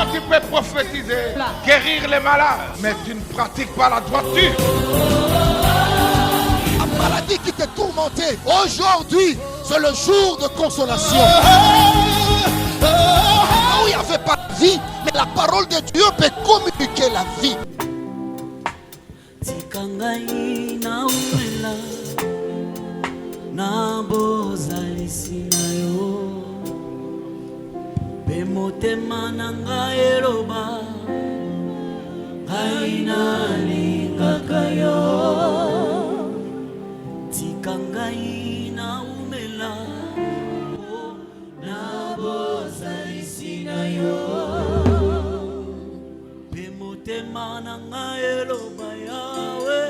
Toi, tu peux prophétiser, guérir les malades, mais tu ne pratiques pas la droiture. La maladie qui te tourmentait, aujourd'hui, c'est le jour de consolation. Où il n'y avait pas de vie, mais la parole de Dieu peut communiquer la vie. Motema nanga eloba aina lingaka yo tikangai na umela na bozalisi na yo pe motema nanga eloba yawe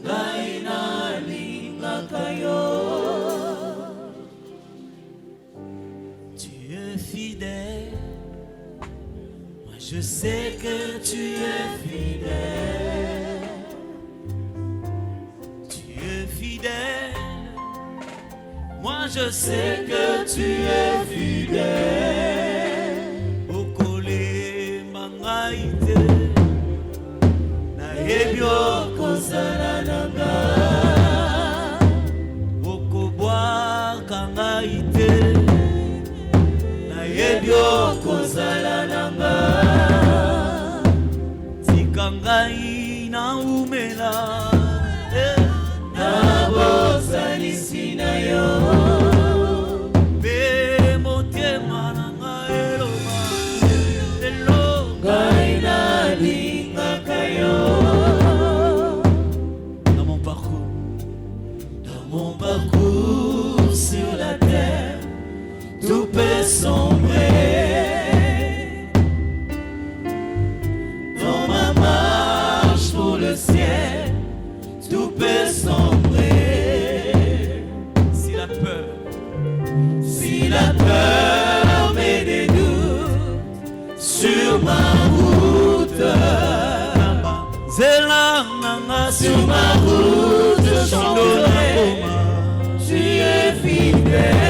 aina lingaka yo. Fidèle, moi je sais que tu es fidèle, tu es fidèle, moi je sais que tu es fidèle. Okole mangaite, na ebyo kozala nanga, okobwa kangaite. Ebyo kozala nanga tikangai na umela na bozalisi na yo pe motema nanga eloba ngai na lingaka yo. Dans mon parcours sur la terre, tout peut sombrer. Dans ma marche pour le ciel, tout peut sombrer. Si la peur met des doutes sur ma route, sur ma route, je chanterai, tu es fidèle.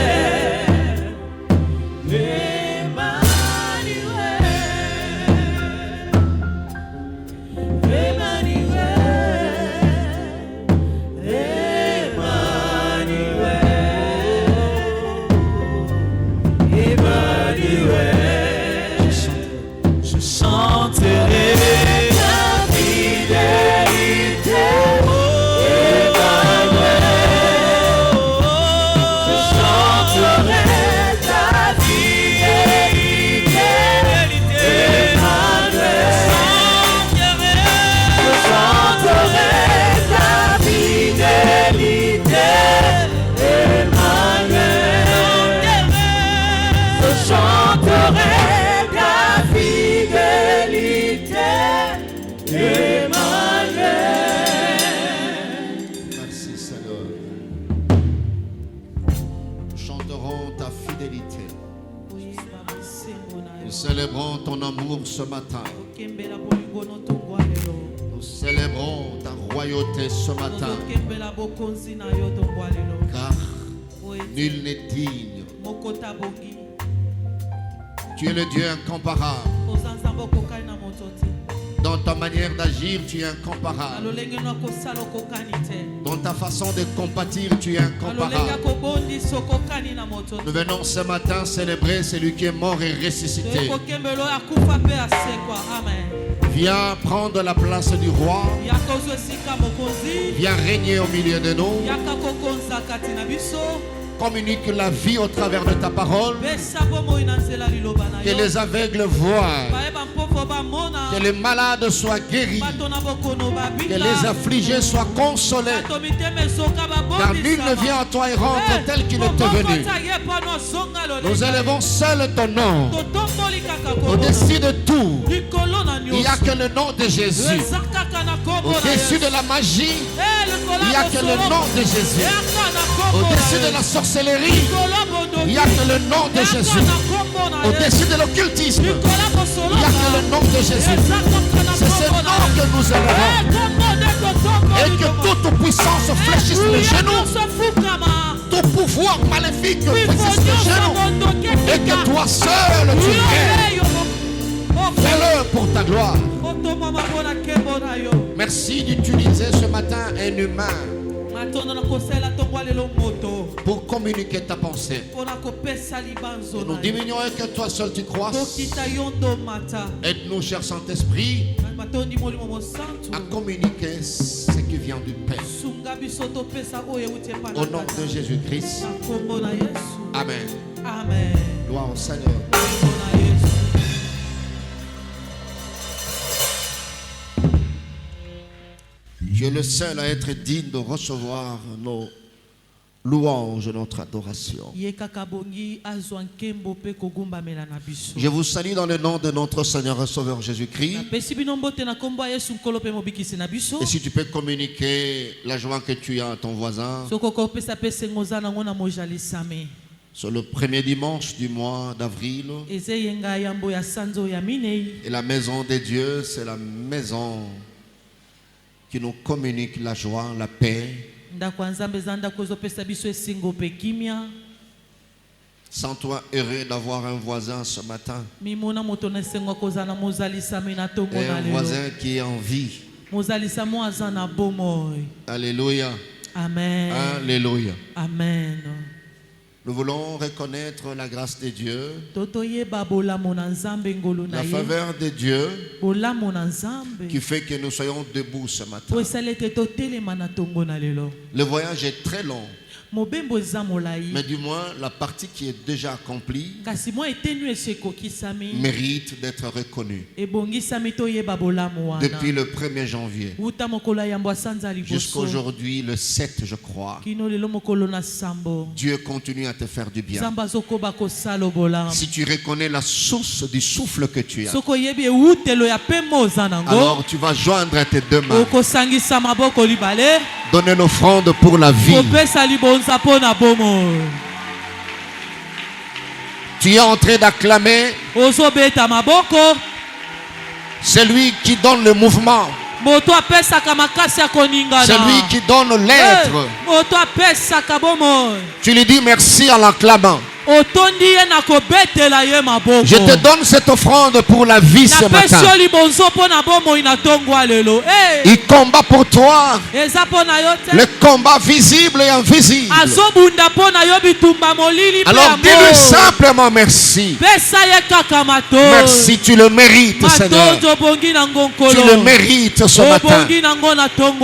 Célébrons ton amour ce matin. Nous célébrons ta royauté ce matin. Car nul n'est digne. Tu es le Dieu incomparable. Dans ta manière d'agir, tu es incomparable. Dans ta façon de compatir, tu es incomparable. Nous venons ce matin célébrer celui qui est mort et ressuscité. Viens prendre la place du roi. Viens régner au milieu de nous. Communique la vie au travers de ta parole. Que les aveugles voient. Que les malades soient guéris. Que les affligés soient consolés. Car nul ne vient à toi et rentre tel qu'il est venu. Nous élevons seul ton nom. Au-dessus de tout, il n'y a que le nom de Jésus. Au-dessus de la magie, il n'y a que le nom de Jésus. Au-dessus de la sorcellerie, il n'y a que le nom de Jésus. Au-dessus de l'occultisme, il n'y a que le nom de Jésus. C'est ce nom que nous élevons. Et que toute puissance fléchisse les genoux. Tout pouvoir maléfique fléchisse les genoux. Et que toi seul tu règnes. Merci d'utiliser ce matin un humain pour communiquer ta pensée. Et nous diminuons que toi seul tu croisses. Aide-nous, cher Saint-Esprit, à communiquer ce qui vient du Père. Au nom de Jésus-Christ. Amen. Amen. Gloire au Seigneur. Tu es le seul à être digne de recevoir nos louanges, notre adoration. Je vous salue dans le nom de notre Seigneur et Sauveur Jésus-Christ. Et si tu peux communiquer la joie que tu as à ton voisin. C'est le premier dimanche du mois d'avril. Et la maison de Dieu, c'est la maison qui nous communique la joie, la paix. Sens-toi heureux d'avoir un voisin ce matin. Et un voisin qui est en vie. Alléluia. Amen. Alléluia. Amen. Nous voulons reconnaître la grâce de Dieu, la faveur de Dieu qui fait que nous soyons debout ce matin. Le voyage est très long. Mais du moins, la partie qui est déjà accomplie mérite d'être reconnue. Depuis le 1er janvier jusqu'à aujourd'hui, le 7, je crois, Dieu continue à te faire du bien. Si tu reconnais la source du souffle que tu as, alors tu vas joindre tes deux mains, donner l'offrande pour la vie. Tu es en train d'acclamer celui qui donne le mouvement, celui qui donne l'être. Tu lui dis merci en l'acclamant. Je te donne cette offrande pour la vie ce matin. Il combat pour toi le combat visible et invisible. Alors dis-lui simplement merci. Merci, tu le mérites, Seigneur. Tu le mérites ce matin.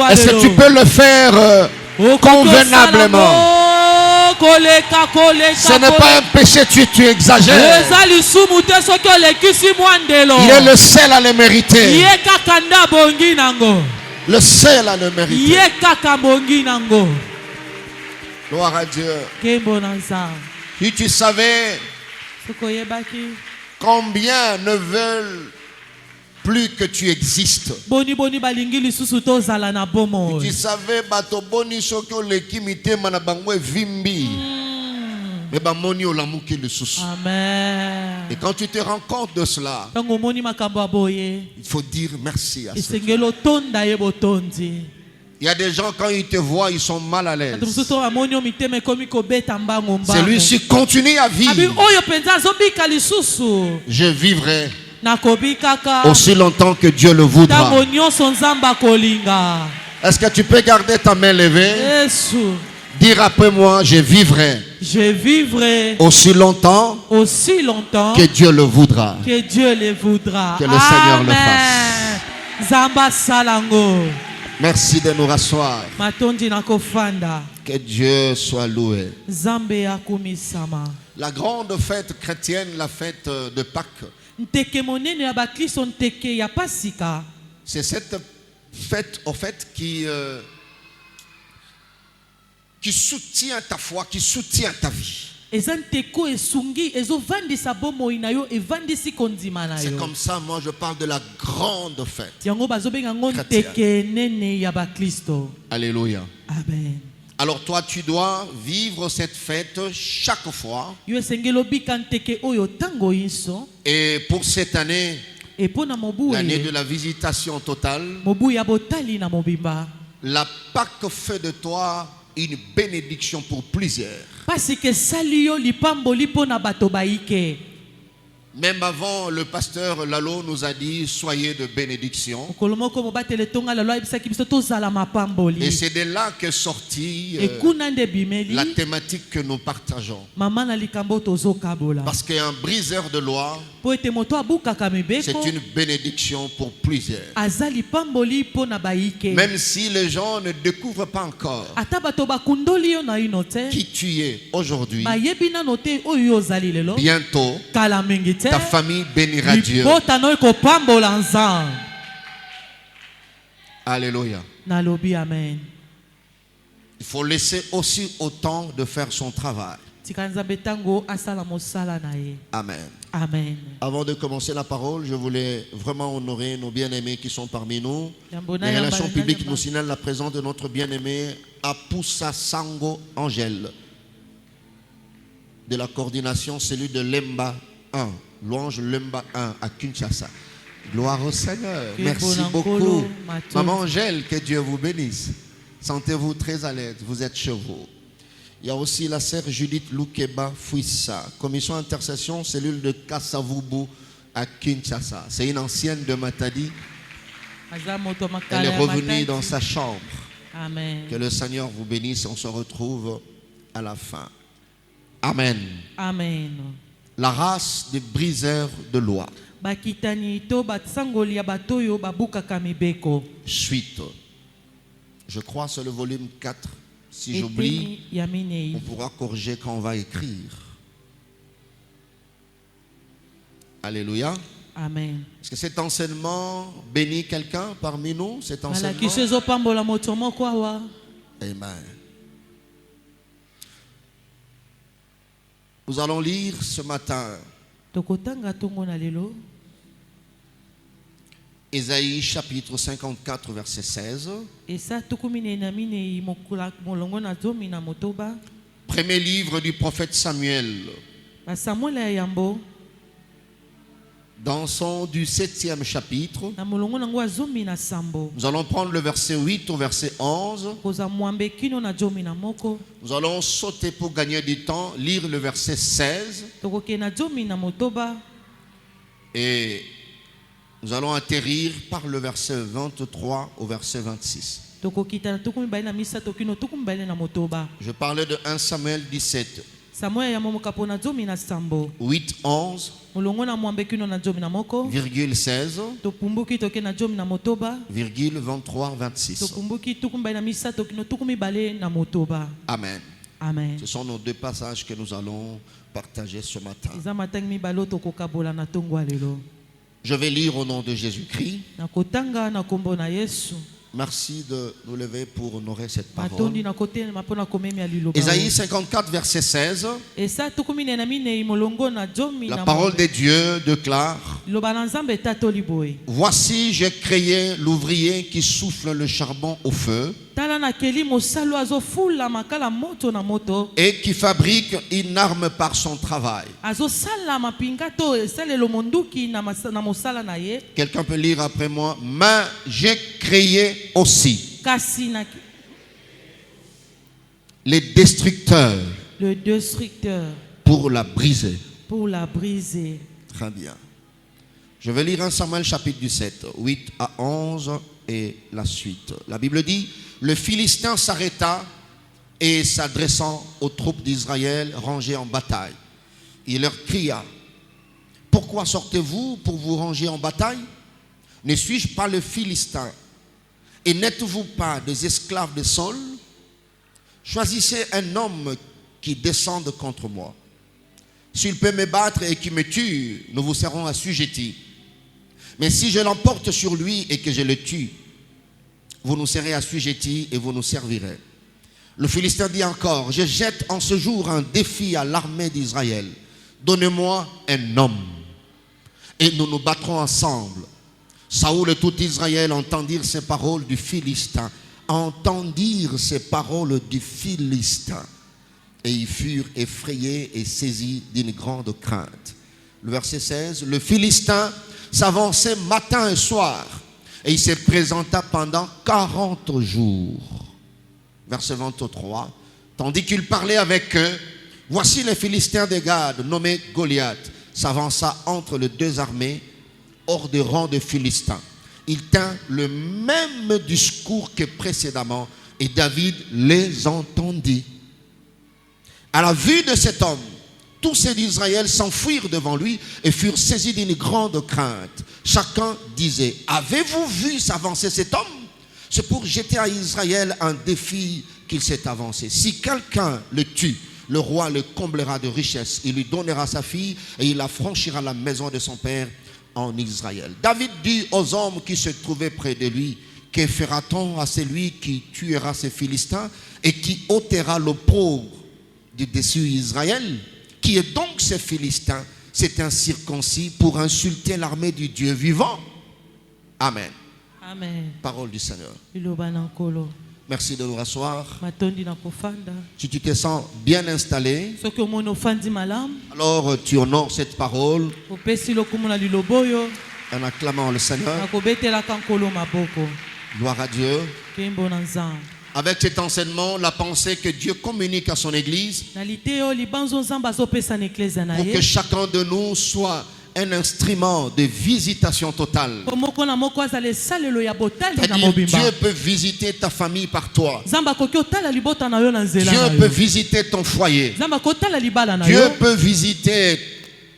Est-ce que tu peux le faire convenablement? Ce n'est pas un péché, tu exagères. Il est le seul à le mériter. Le seul à le mériter. Gloire à Dieu. Si tu savais combien ne veulent plus que tu existes. Tu savais bato boni soko lekimite manabango vimbi. Mais bamoni olamuki le susu. Amen. Et quand tu te rends compte de cela, il faut dire merci à Dieu. Il y a des gens, quand ils te voient, ils sont mal à l'aise. Celui-ci continue à vivre. Je vivrai aussi longtemps que Dieu le voudra. Est-ce que tu peux garder ta main levée? Dire après moi, je vivrai aussi longtemps que Dieu le voudra. Que Dieu le voudra. Que le Seigneur le fasse. Merci de nous rasseoir. Que Dieu soit loué. La grande fête chrétienne, la fête de Pâques, c'est cette fête au fait qui soutient ta foi, qui soutient ta vie. C'est comme ça, moi je parle de la grande fête chrétienne. Alléluia. Amen. Alors toi tu dois vivre cette fête chaque fois. Et pour cette année, l'année de la visitation totale, la Pâque fait de toi une bénédiction pour plusieurs. Même avant, le pasteur Lalo nous a dit soyez de bénédiction. Et c'est de là qu'est sortie la thématique que nous partageons. Parce qu'un briseur de loi, c'est une bénédiction pour plusieurs. Même si les gens ne découvrent pas encore qui tu es aujourd'hui, bientôt, ta famille bénira Dieu. Alléluia. Amen. Il faut laisser aussi au temps de faire son travail. Amen. Amen. Avant de commencer la parole, je voulais vraiment honorer nos bien-aimés qui sont parmi nous. Les relations publiques nous signalent la présence de notre bien-aimé Apoussa Sango Angèle, de la coordination cellule de Lemba 1, Louange Lemba 1 à Kinshasa. Gloire au Seigneur. Merci beaucoup. Maman Angèle, que Dieu vous bénisse. Sentez-vous très à l'aise, vous êtes chez vous. Il y a aussi la sœur Judith Loukeba Fouissa, commission intercession, cellule de Kassavubu à Kinshasa. C'est une ancienne de Matadi. Elle est revenue dans sa chambre. Amen. Que le Seigneur vous bénisse. On se retrouve à la fin. Amen. Amen. La race des briseurs de loi. Suite. Je crois c'est le volume 4. Si j'oublie, on pourra corriger quand on va écrire. Alléluia. Amen. Est-ce que cet enseignement bénit quelqu'un parmi nous? Cet enseignement? Amen. Nous allons lire ce matin Ésaïe chapitre 54 verset 16. Premier livre du prophète Samuel. Dans son du 7e chapitre. Nous allons prendre le verset 8 au verset 11. Nous allons sauter pour gagner du temps, lire le verset 16. Et nous allons atterrir par le verset 23 au verset 26. Je parlais de 1 Samuel 17. 8, 11, virgule 16, virgule 23, 26. Amen. Amen. Ce sont nos deux passages que nous allons partager ce matin. Je vais lire au nom de Jésus-Christ. Merci de nous lever pour honorer cette parole. Ésaïe 54 verset 16. La parole de Dieu déclare: voici, j'ai créé l'ouvrier qui souffle le charbon au feu et qui fabrique une arme par son travail. Quelqu'un peut lire après moi: mais j'ai créé aussi les destructeurs, le destructeur, pour la briser. Pour la briser. Très bien. Je vais lire 1 Samuel chapitre 17, 8 à 11 et la suite. La Bible dit: le Philistin s'arrêta et s'adressant aux troupes d'Israël rangées en bataille, il leur cria: pourquoi sortez-vous pour vous ranger en bataille? Ne suis-je pas le Philistin? Et n'êtes-vous pas des esclaves de Saül? Choisissez un homme qui descende contre moi. S'il peut me battre et qui me tue, nous vous serons assujettis. Mais si je l'emporte sur lui et que je le tue, vous nous serez assujettis et vous nous servirez. Le Philistin dit encore: je jette en ce jour un défi à l'armée d'Israël. Donnez-moi un homme et nous nous battrons ensemble. Saoul et tout Israël entendirent ces paroles du Philistin. Entendirent ces paroles du Philistin. Et ils furent effrayés et saisis d'une grande crainte. Le verset 16. Le Philistin s'avançait matin et soir. Et il se présenta pendant 40 jours. Verset 23. Tandis qu'il parlait avec eux, voici les Philistins de Gad, nommés Goliath, s'avança entre les deux armées hors des rangs de Philistins. Il tint le même discours que précédemment et David les entendit. À la vue de cet homme, tous ceux d'Israël s'enfuirent devant lui et furent saisis d'une grande crainte. Chacun disait, avez-vous vu s'avancer cet homme? C'est pour jeter à Israël un défi qu'il s'est avancé. Si quelqu'un le tue, le roi le comblera de richesses. Il lui donnera sa fille et il affranchira la maison de son père en Israël. David dit aux hommes qui se trouvaient près de lui, que fera-t-on à celui qui tuera ces Philistins et qui ôtera l'opprobre du dessus Israël? Qui est donc ce Philistin? C'est un circoncis pour insulter l'armée du Dieu vivant. Amen. Amen. Parole du Seigneur. Merci de nous rasseoir. Si tu te sens bien installé, alors tu honores cette parole en acclamant le Seigneur. Gloire à Dieu. Avec cet enseignement, la pensée que Dieu communique à son Église, pour que chacun de nous soit un instrument de visitation totale. Dieu peut visiter ta famille par toi. Dieu peut visiter ton foyer. Dieu peut visiter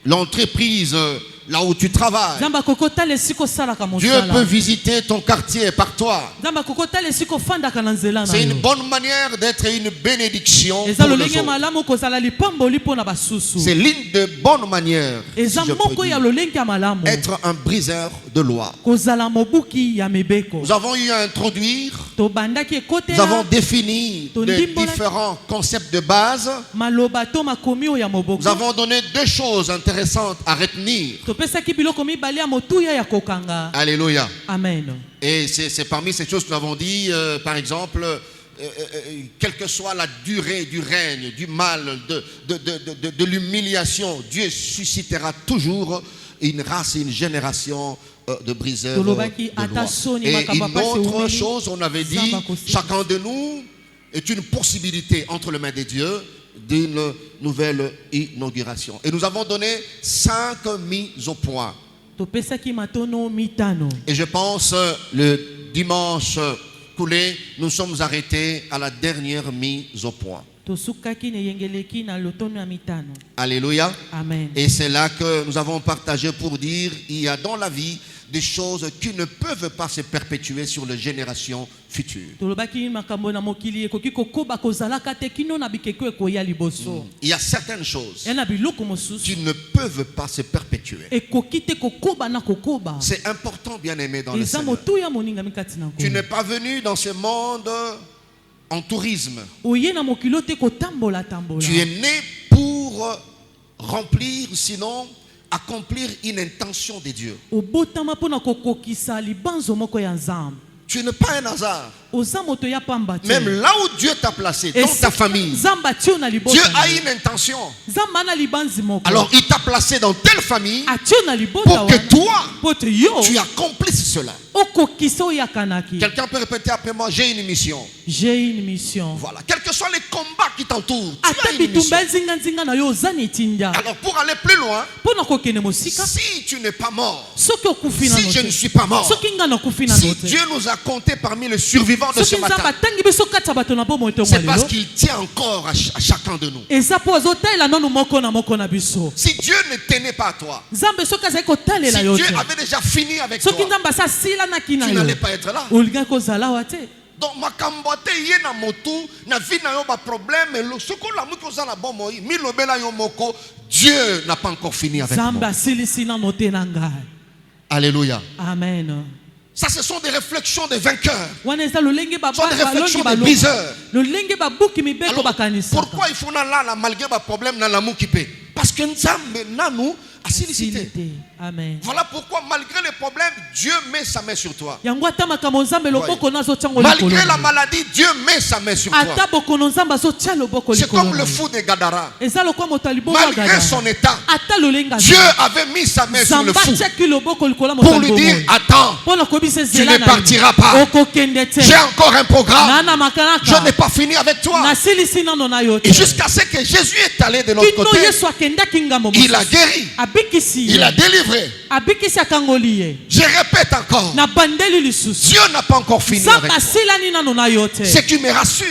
l'entreprise là où tu travailles. Dieu peut visiter ton quartier par toi. C'est une bonne manière d'être une bénédiction pour les autres. C'est l'une des bonnes manières, si je peux dire, être un briseur de loi. Nous avons eu à introduire, nous avons défini les différents concepts de base. Nous avons donné deux choses intéressantes à retenir. Alléluia. Amen. Et c'est parmi ces choses que nous avons dit, par exemple, quelle que soit la durée du règne, du mal, de l'humiliation, Dieu suscitera toujours une race, une génération de briseurs de loi. Et une autre chose, on avait dit, chacun de nous est une possibilité entre les mains de Dieu d'une nouvelle inauguration. Et nous avons donné 5 mises au point. Et je pense le dimanche coulé, nous sommes arrêtés à la dernière mise au point. Alléluia. Amen. Et c'est là que nous avons partagé pour dire, il y a dans la vie des choses qui ne peuvent pas se perpétuer sur les générations futures. Il y a certaines choses qui ne peuvent pas se perpétuer. C'est important, bien aimé dans le Seigneur. Tu n'es pas venu dans ce monde en tourisme. Tu es né pour remplir, sinon accomplir une intention de Dieu. Tu n'es pas un hasard. Même là où Dieu t'a placé, dans ta famille, Dieu a une intention. Alors il t'a placé dans telle famille pour que toi, tu accomplisses cela. Quelqu'un peut répéter après moi, j'ai une mission. J'ai une mission. Voilà, quels que soient les combats qui t'entourent, tu as une mission. Alors pour aller plus loin, si tu n'es pas mort, si je ne suis pas mort, si Dieu nous a comptés parmi les survivants de ce matin, c'est parce qu'il tient encore à chacun de nous. Si Dieu ne tenait pas à toi, si Dieu avait déjà fini avec toi, tu n'allais pas être là. Donc ma kambote yé na motu na vie na yo ba problème et le soko la muko za na bomo mi lobela yo moko, Dieu n'a pas encore fini avec moi. Alléluia. Amen. Ça, ce sont des réflexions de vainqueurs. Ce sont des réflexions de briseurs. Alors, pourquoi il faut là malgré le problème dans la moukipe? Parce que Nzambe nanou a silicité. Amen. Voilà pourquoi malgré les problèmes, Dieu met sa main sur toi. Malgré la maladie, Dieu met sa main sur toi. C'est comme le fou de Gadara. Malgré son état, Dieu avait mis sa main sur le fou pour lui dire, attends, tu ne partiras pas. J'ai encore un programme. Je n'ai pas fini avec toi. Et jusqu'à ce que Jésus est allé de l'autre côté, il a guéri. Il a délivré. Je répète encore. Dieu n'a pas encore fini avec toi. Ce qui me rassure,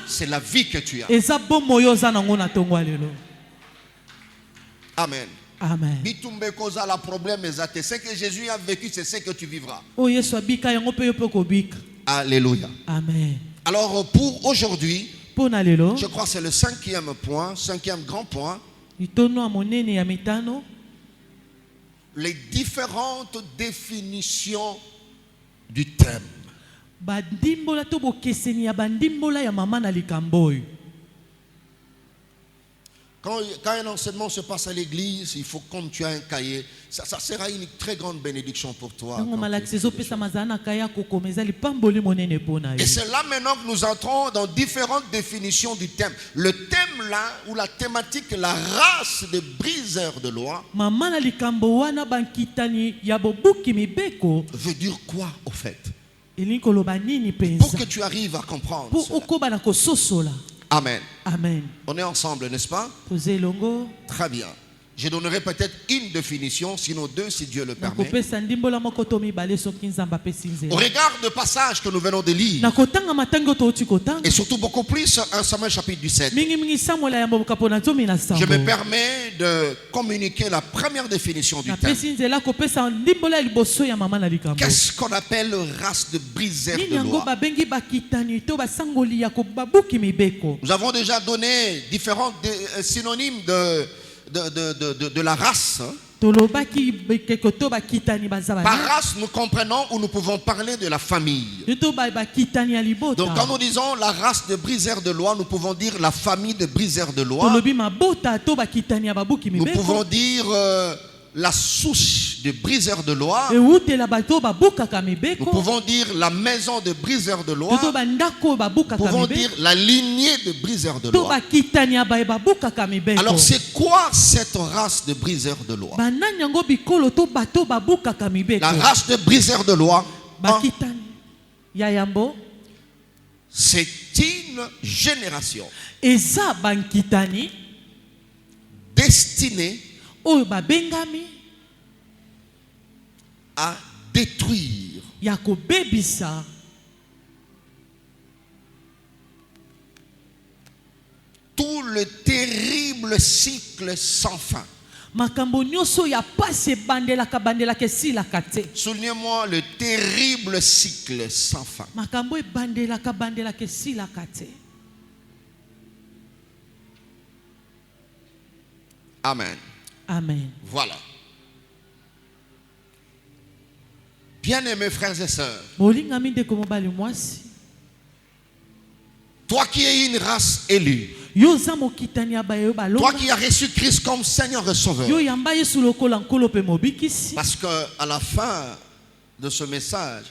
c'est la vie que tu as. Amen. Amen. Ce que Jésus a vécu, c'est ce que tu vivras. Alléluia. Amen. Alors pour aujourd'hui, je crois que c'est le cinquième grand point. Les différentes définitions du thème. Quand un enseignement se passe à l'église, il faut, comme tu as un cahier, ça sera une très grande bénédiction pour toi. Et c'est là maintenant que nous entrons dans différentes définitions du thème. Le thème là, ou la thématique, la race des briseurs de loi, veut dire quoi au fait? Pour que tu arrives à comprendre cela. Amen. Amen. On est ensemble, n'est-ce pas? Très bien. Je donnerai peut-être une définition, sinon deux si Dieu le permet. Au regard du passage que nous venons de lire, et surtout beaucoup plus 1 Samuel chapitre 17, je me permets de communiquer la première définition du thème. Qu'est-ce qu'on appelle race de briseurs de loi? Nous avons déjà donné différents synonymes de la race. Par race, nous comprenons ou nous pouvons parler de la famille. Donc quand nous disons la race de briseurs de loi, nous pouvons dire la famille de briseurs de loi. Nous pouvons dire la souche de briseurs de loi. Nous pouvons dire la maison de briseurs de loi. Nous pouvons dire la lignée de briseurs de loi. Alors c'est quoi cette race de briseurs de loi? La race de briseurs de loi, c'est une génération destinée à détruire tout le terrible cycle sans fin. Soulignez-moi le terrible cycle sans fin. Amen. Amen. Voilà. Bien-aimés frères et sœurs, toi qui es une race élue, toi qui as reçu Christ comme Seigneur et Sauveur, parce qu'à la fin de ce message,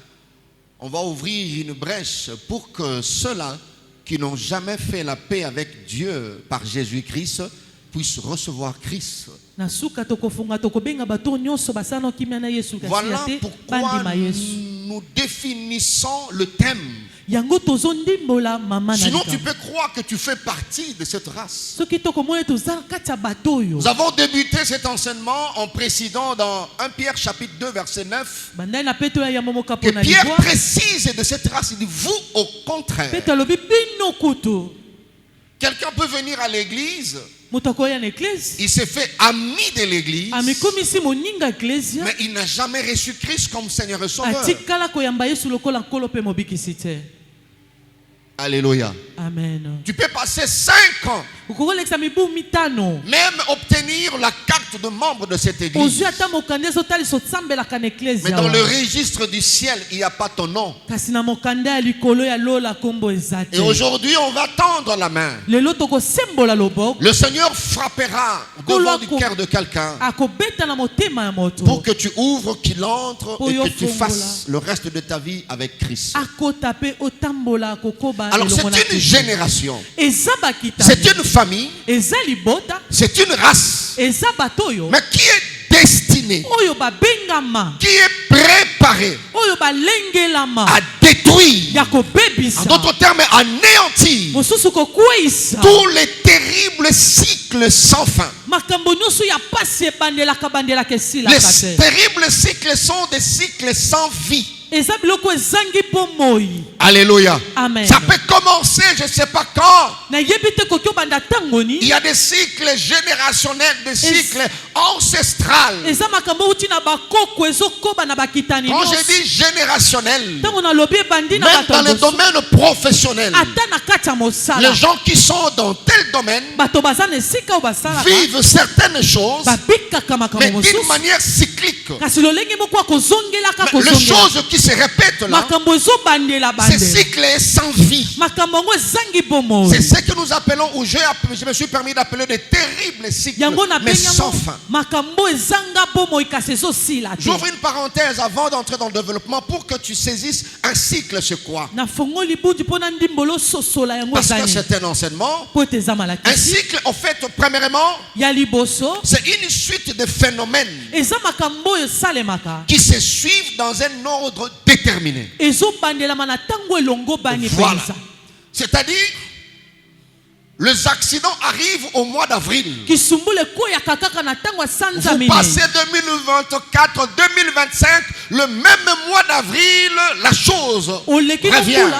on va ouvrir une brèche pour que ceux-là qui n'ont jamais fait la paix avec Dieu par Jésus-Christ puissent recevoir Christ. Voilà pourquoi nous définissons le thème. Sinon tu peux croire que tu fais partie de cette race. Nous avons débuté cet enseignement en précisant dans 1 Pierre chapitre 2 verset 9 que Pierre précise de cette race. Il dit vous au contraire. Quelqu'un peut venir à l'église, il s'est fait ami de l'église, mais il n'a jamais reçu Christ comme Seigneur et Sauveur. Alléluia. Amen. Tu peux passer 5 ans, même obtenir la carte de membre de cette église, mais dans le registre du ciel, il n'y a pas ton nom. Et aujourd'hui, on va tendre la main. Le Seigneur frappera devant du cœur de quelqu'un pour que tu ouvres, qu'il entre et que tu fasses le reste de ta vie avec Christ. Alors c'est une génération, c'est une famille, c'est une race, mais qui est destinée, qui est préparée préparé à détruire, en d'autres termes, anéantir tous les terribles cycles sans fin. Les terribles cycles sont des cycles sans vie. Alléluia. Amen. Ça peut commencer, je ne sais pas quand. Il y a des cycles générationnels, des cycles ancestrales. Quand je dis générationnel, même dans le domaine professionnel, les gens qui sont dans tel domaine vivent certaines choses, mais d'une manière cyclique. Les choses qui se répètent là, ces cycles est sans vie. C'est ce que nous appelons, ou je me suis permis d'appeler des terribles cycles, mais sans fin. J'ouvre une parenthèse avant d'entrer dans le développement pour que tu saisisses un cycle, c'est quoi? Parce que c'est un enseignement. Un cycle, en fait, premièrement, c'est une suite de phénomènes qui se suivent dans un ordre déterminé. Voilà. C'est-à-dire, les accidents arrivent au mois d'avril. Vous passez 2024, 2025, le même mois d'avril, la chose revient.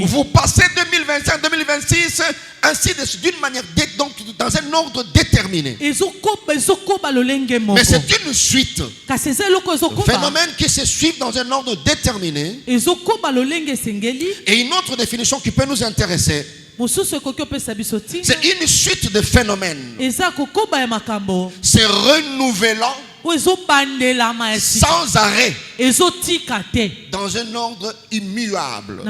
Vous passez 2025, 2026, ainsi d'une manière, donc dans un ordre déterminé. Mais c'est une suite. Phénomènes qui se suivent dans un ordre déterminé. Et une autre définition qui peut nous intéresser. C'est une suite de phénomènes. C'est renouvelant sans arrêt dans un ordre immuable.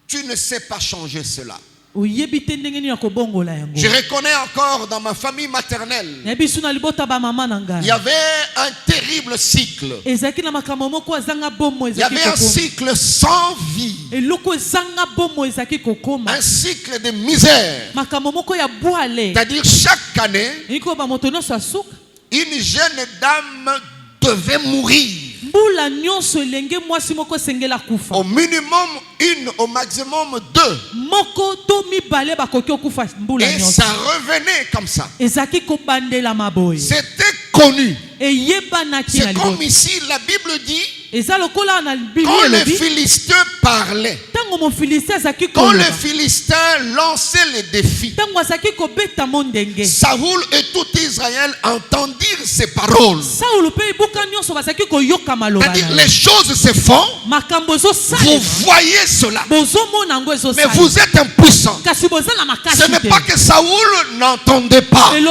Tu ne sais pas changer cela. Je reconnais encore dans ma famille maternelle, il y avait un terrible cycle. Il y avait un cycle sans vie, un cycle de misère. C'est-à-dire chaque année, une jeune dame devait mourir. Au minimum une, au maximum deux. Et ça revenait comme ça. C'était connu. C'est comme ici la Bible dit, quand les Philistins parlaient, quand les Philistins lançaient les défis, Saoul et tout Israël entendirent ces paroles. C'est-à-dire les choses se font, vous voyez cela, mais vous êtes impuissants. Ce n'est pas que Saoul n'entendait pas, ce n'est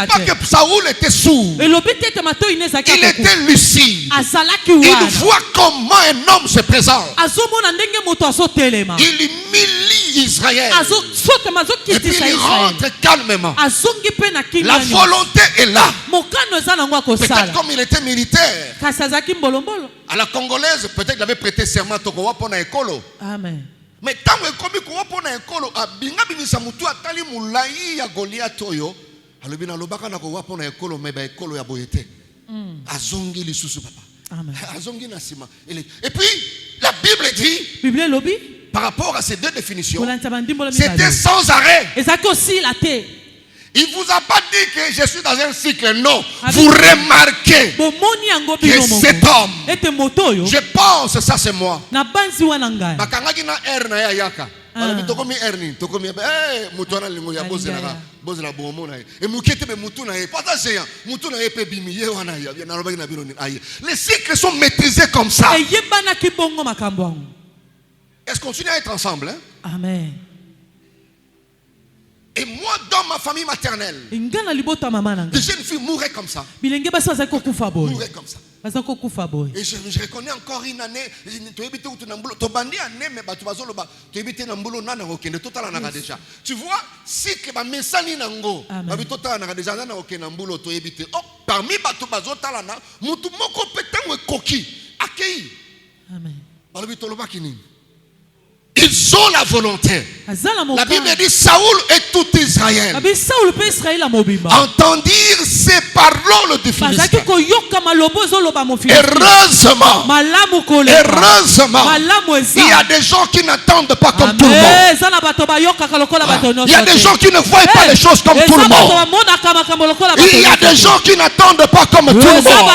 pas que Saoul était sourd, il était lucide. Il voit comment un homme se présente. Il humilie Israël. Et puis il rentre calmement. La volonté est là. Peut-être comme il était militaire. À la congolaise, peut-être qu'il avait prêté serment à Ekolo. Amen. Mais tant que comme Ekolo, Binga Bimisa Mutu Atali Moulaï ya Goliath Oyo, alobina lobaka na ko wapona Ekolo mais ba Ekolo ya boyete. Azongi lisusu papa. Amen. Et puis, la Bible dit, par rapport à ces deux définitions, c'était sans arrêt. Il ne vous a pas dit que je suis dans un cycle, non. Vous remarquez que cet homme, je pense, ça c'est moi. Tokomi erni tokomi mutona lingo ya bozela bozela bomona e mukete be mutuna e pataseya mutuna e pe bimiye wana ya na robaki na bironi aye. Les cycles sont maîtrisés comme ça. Est-ce qu'on continue à être ensemble, hein? Amen. Et moi dans ma famille maternelle, des jeunes filles mouraient comme ça. Mouraient comme ça. Et je reconnais encore une année, tu vois, si que ma messani nango, parmi bato bazotalana, mutu moko petango koki, akei. Amen. Ils ont la volonté. La Bible dit Saoul et tout Israël entendirent ces paroles du Philistin. Heureusement, il y a des gens qui n'entendent pas comme tout le monde. Il y a des gens qui ne voient pas les choses comme tout le monde. Il y a des gens qui n'entendent pas comme tout le monde.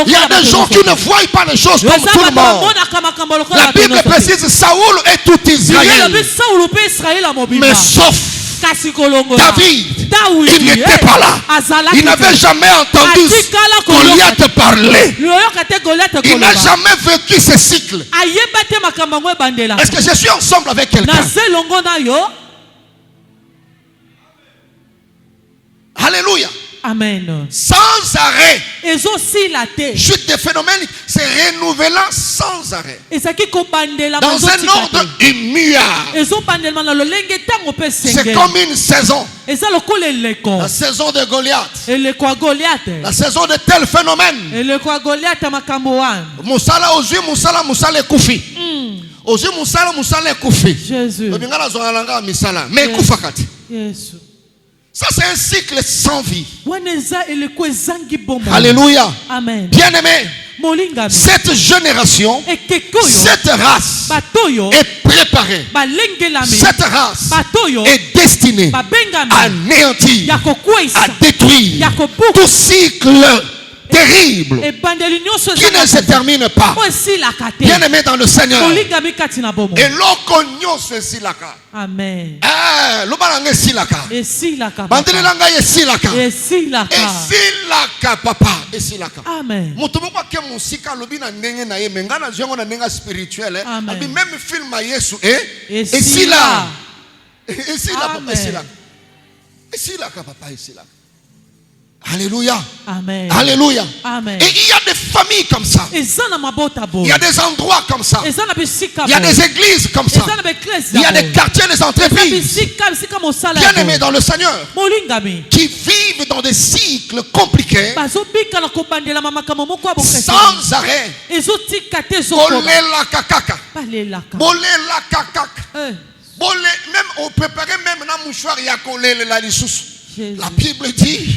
Il y a des gens qui ne voient pas les choses comme tout le monde. La Bible précise Saoul et tout Israël. Mais sauf David, il n'était pas là. Il n'avait jamais entendu Goliath parler. Il n'a jamais vécu ce cycle. Est-ce que je suis ensemble avec quelqu'un? Alléluia. Amen. Sans arrêt. Chute des phénomènes se renouvelant sans arrêt. Dans un ordre immuable. C'est comme une saison. La saison de Goliath. La saison de tel phénomène. Moussala Ozu, Moussala Moussala Koufi. Ozu Moussala Moussala Koufi. Jésus. Mais Koufakati. Ça c'est un cycle sans vie. Alléluia. Amen. Bien-aimé, cette génération, cette race est préparée. Cette race est destinée à anéantir, à détruire tout cycle terrible qui ne se termine pas. Bien-aimé dans le Seigneur. Et l'okonyo se silaka. Amen. Lobalanga silaka. Bandelanga yesilaka. Esilaka papa, esilaka. Amen. Mutomoko ke musika lobi na ndenge na ye menga na zongo na ndenge spirituel. Abi même film à Yesu esila. Esila papa esilaka. Esilaka papa esilaka. Alléluia. Amen. Alléluia. Amen. Et il y a des familles comme ça. Il y a des endroits comme ça. Il y a des églises comme ça. Il y a des quartiers, des entreprises. Bien aimés dans le Seigneur. Qui vivent dans des cycles compliqués. Sans arrêt. Même on préparait même un mouchoir y a collé la lissous. La Bible dit,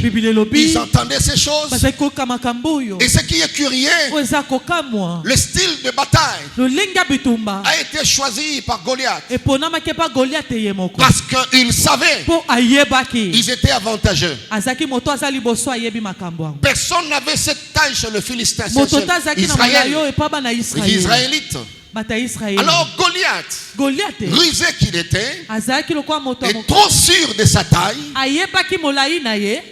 ils entendaient ces choses. Et ce qui est curieux, le style de bataille a été choisi par Goliath. Parce qu'ils savaient qu'ils étaient avantageux. Personne n'avait cette taille chez le Philistin, les Israélites. Alors Goliath, rusé qu'il était, et trop sûr de sa taille,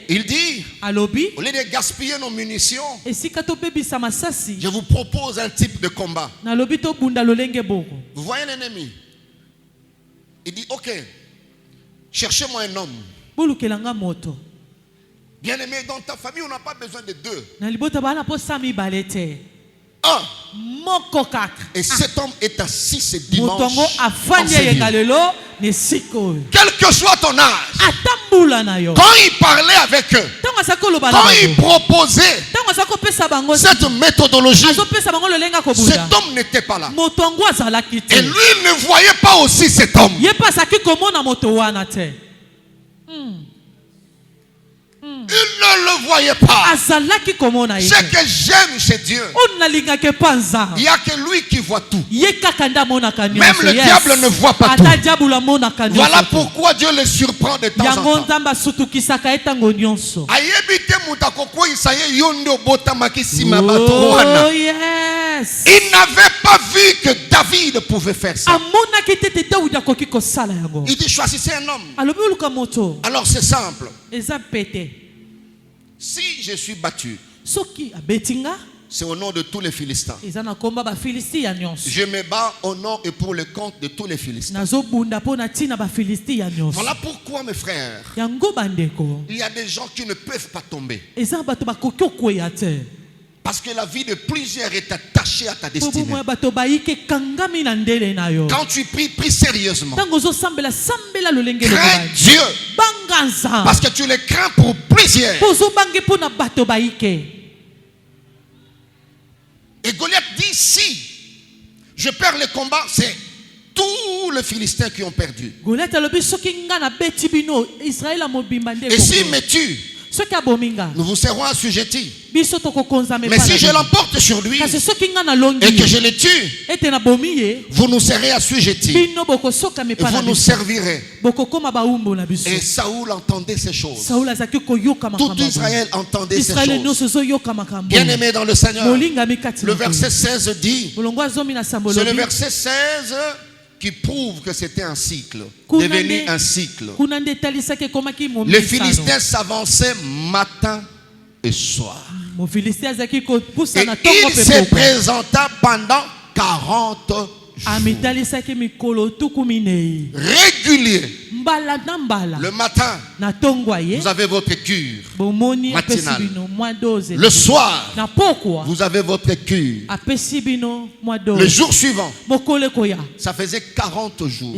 il dit, au lieu de gaspiller nos munitions, je vous propose un type de combat. Vous voyez l'ennemi? Il dit, ok, cherchez-moi un homme. Bien aimé, dans ta famille, on n'a pas besoin de deux. Et cet homme est assis ce dimanche. Quel que soit ton âge, quand il parlait avec eux, quand il proposait cette méthodologie, cet homme n'était pas là. Et lui ne voyait pas aussi cet homme. Il ne le voyait pas. Ce que j'aime chez Dieu, il n'y a que lui qui voit tout. Même le diable ne voit pas tout. Voilà pourquoi Dieu le surprend de temps en temps. Il n'avait pas vu que David pouvait faire ça. Il dit choisissez un homme. Alors c'est simple. Si je suis battu, c'est au nom de tous les Philistins. Je me bats au nom et pour le compte de tous les Philistins. Voilà pourquoi mes frères, il y a des gens qui ne peuvent pas tomber. Parce que la vie de plusieurs est attachée à ta destinée. Quand tu pries, prie sérieusement. Crains Dieu. Parce que tu le crains pour plusieurs. Et Goliath dit, si je perds le combat, c'est tous les Philistins qui ont perdu. Et s'il me tue, nous vous serons assujettis. Mais si je l'emporte sur lui et que je le tue, vous nous serez assujettis et vous nous servirez. Et Saoul entendait ces choses. Tout Israël entendait ces choses. Bien-aimé dans le Seigneur, le verset 16 dit, c'est le verset 16 qui prouve que c'était un cycle, devenu un cycle. Les Philistins s'avançaient matin et soir. Et il se présenta pendant 40 jours. Régulier. Le matin, vous avez votre cure matinale. Le soir, vous avez votre cure. Le jour suivant, ça faisait 40 jours.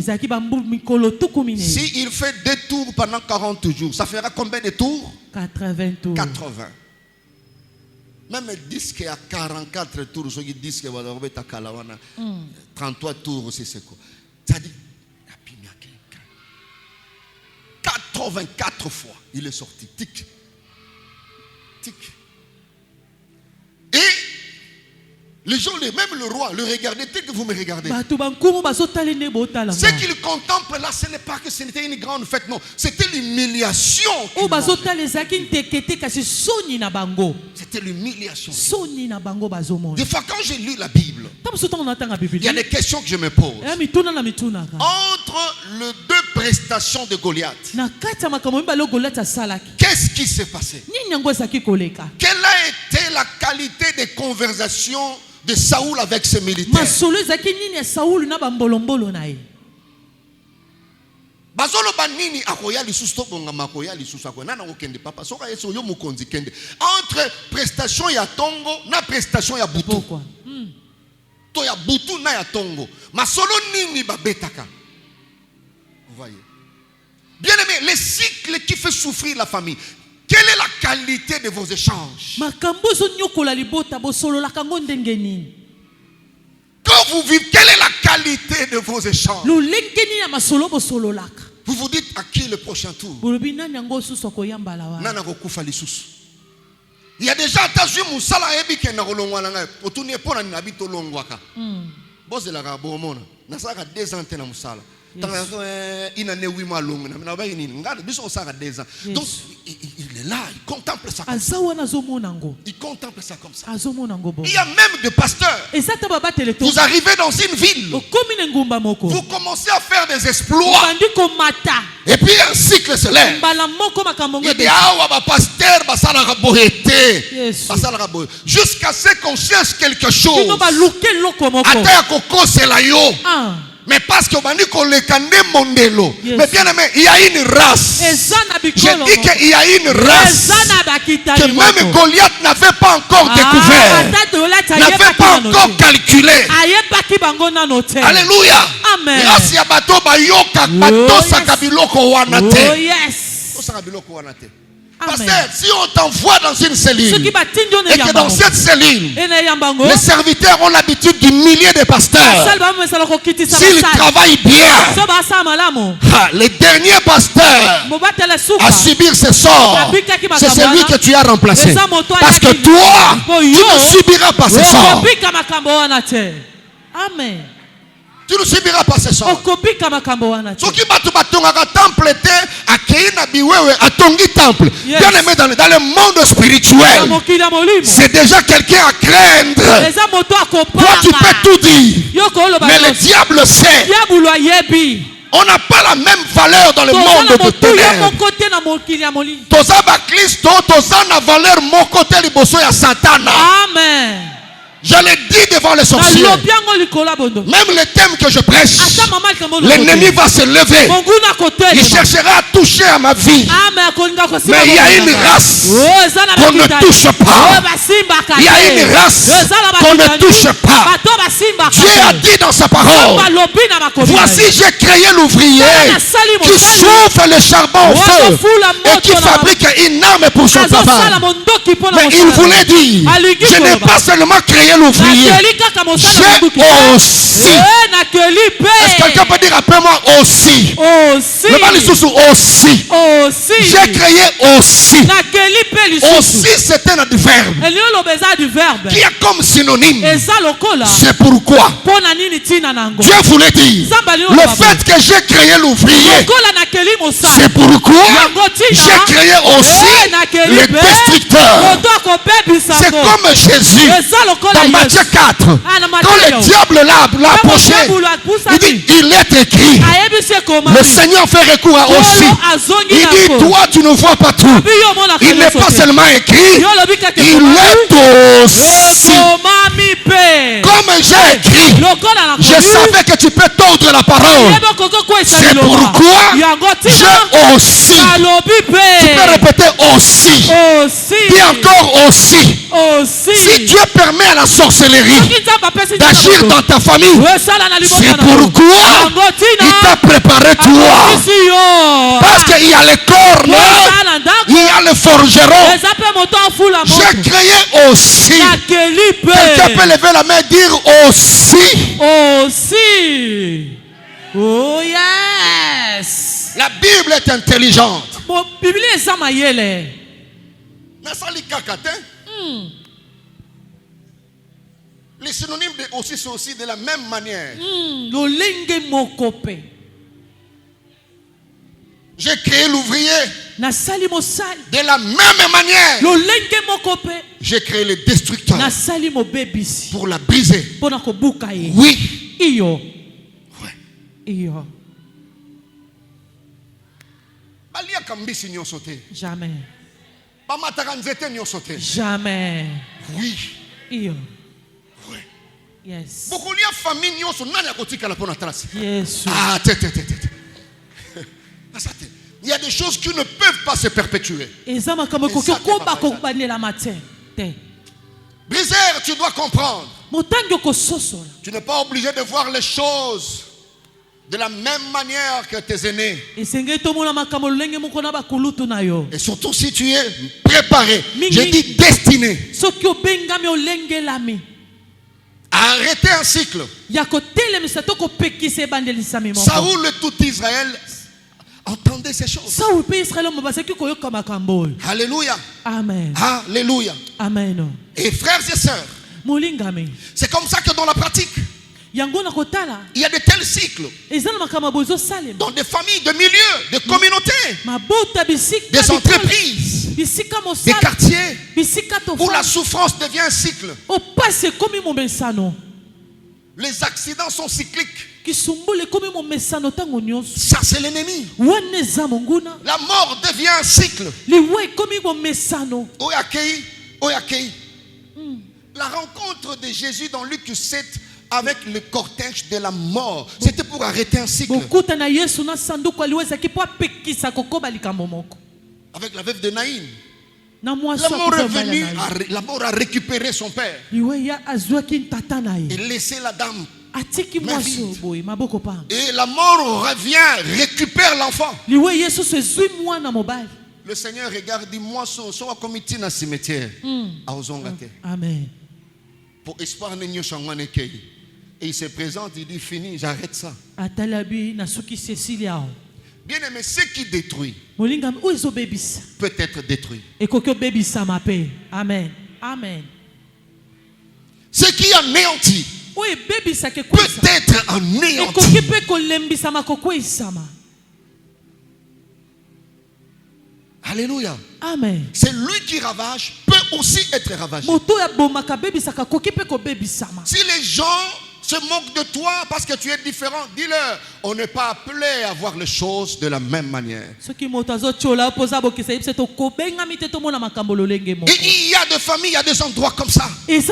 Si il fait 2 tours pendant 40 jours, ça fera combien de tours? 80 tours. 80. Même le disque à 44 tours, ce qui disque à 33 tours aussi, c'est quoi? C'est-à-dire 84 fois, il est sorti. Tic. Tic. Et les gens, même le roi, le regardait tel que vous me regardez. Ce qu'il contemple là, ce n'est pas que ce n'était une grande fête, non. C'était l'humiliation. C'était l'humiliation. Des fois, quand j'ai lu la Bible, il y a des questions que je me pose. Entre les 2 prestations de Goliath, qu'est-ce qui s'est passé? Quelle a été la qualité des conversations de Saoul avec ses militaires? Entre prestation ya tongo na prestation ya butu. To ya butu na ya tongo. Masolo nini babetaka. Vous voyez. Bien aimé, le cycle qui fait souffrir la famille. Quelle est la qualité de vos échanges? Quand vous vivez, quelle est la qualité de vos échanges? Vous vous dites à qui le prochain tour? Il y a déjà attaché Moussala Ebi qui est dans le Longwalanga. Au tourner pour un habit au Longwaka. Boss de la Rabomona. Nasaka 2 ans dans Moussala. Donc il est là, il contemple ça comme ça. Il contemple ça comme ça. Il y a même des pasteurs. Vous arrivez dans une ville, vous commencez à faire des exploits, et puis un cycle se lève. Il dit pasteur jusqu'à ce qu'on cherche quelque chose. Mais parce que les candés mondelo. Mais bien aimé, il y a une race. Je dis qu'il y a une race que même Goliath n'avait pas encore découvert, n'avait pas encore calculé. Alléluia. Amen. Pasteur, si on t'envoie dans une cellule et que dans cette cellule, les serviteurs ont l'habitude d'humilier des pasteurs, s'ils travaillent bien, les derniers pasteurs à subir ce sort, c'est celui que tu as remplacé. Parce que toi, tu ne subiras pas ce sort. Amen. Tu ne subiras pas ce sort. Ce qui temple temple. Bien aimé dans le monde spirituel, c'est déjà quelqu'un à craindre. Toi tu peux tout dire, mais le diable sait. On n'a pas la même valeur dans le monde de ténèbres. Amen. Je le dis devant les sorciers. Même le thème que je prêche, l'ennemi va se lever. Il cherchera à toucher à ma vie. Mais il y a une race qu'on ne touche pas. Il y a une race qu'on ne touche pas. Dieu a dit dans sa parole, voici j'ai créé l'ouvrier qui chauffe le charbon au feu et qui fabrique une arme pour son travail. Mais il voulait dire, je n'ai pas seulement créé créé l'ouvrier, j'ai aussi. Est-ce que quelqu'un peut dire après moi aussi? Le mal aussi. J'ai créé aussi. Aussi, c'est un adverbe qui est comme synonyme. C'est pourquoi Dieu voulait dire le fait que j'ai créé l'ouvrier, c'est pourquoi j'ai créé aussi le destructeur. C'est comme Jésus dans Matthieu 4. Quand le diable l'a approché, il dit, il est écrit, le Seigneur fait recours à aussi. Il dit, toi tu ne vois pas tout. Il n'est pas seulement écrit, il est aussi. Comme j'ai écrit, je savais que tu peux tordre la parole. C'est pourquoi j'ai aussi. Tu peux répéter aussi. Dis encore aussi. Si Dieu permet à la sorcellerie d'agir dans ta famille, c'est pourquoi il t'a préparé toi. Parce qu'il y a les cornes, il y a le forgeron. J'ai créé aussi. Quelqu'un peut lever la main et dire aussi. Oh yes. La Bible est intelligente. Les synonymes de aussi sont aussi de la même manière. J'ai créé l'ouvrier. De la même manière. J'ai créé le destructeur. Pour la briser. Oui. Jamais. Jamais. Oui. Yes. Yes. Ah, il y a des choses qui ne peuvent pas se perpétuer. Briseur, tu dois comprendre. Tu n'es pas obligé de voir les choses de la même manière que tes aînés. Et surtout si tu es préparé. Je dis destiné. Arrêtez un cycle. Saoul et tout Israël entendez ces choses. Alléluia. Amen. Alléluia. Amen. Et frères et sœurs, c'est comme ça que dans la pratique, il y a de tels cycles dans des familles, des milieux, des communautés, des entreprises, des quartiers où la souffrance devient un cycle. Les accidents sont cycliques. Ça c'est l'ennemi. La mort devient un cycle. La rencontre de Jésus dans Luc 7 avec le cortège de la mort, c'était pour arrêter un cycle. Avec la veuve de Naïm, la mort est venue, la mort a récupéré son père et laissé la dame. Et la mort revient, récupère l'enfant. Le Seigneur regarde, dit moi, soit comité dans le cimetière. Amen. Pour espoir et il se présente, il dit fini, j'arrête ça. Bien aimé, ce qui détruit peut être détruit. Amen. Amen. Ce qui anéantit peut être anéanti. Alléluia. Amen. C'est lui qui ravage, peut aussi être ravagé. Si les gens se moquent de toi parce que tu es différent, dis-leur, on n'est pas appelé à voir les choses de la même manière. Et il y a des familles, il y a des endroits comme ça. Les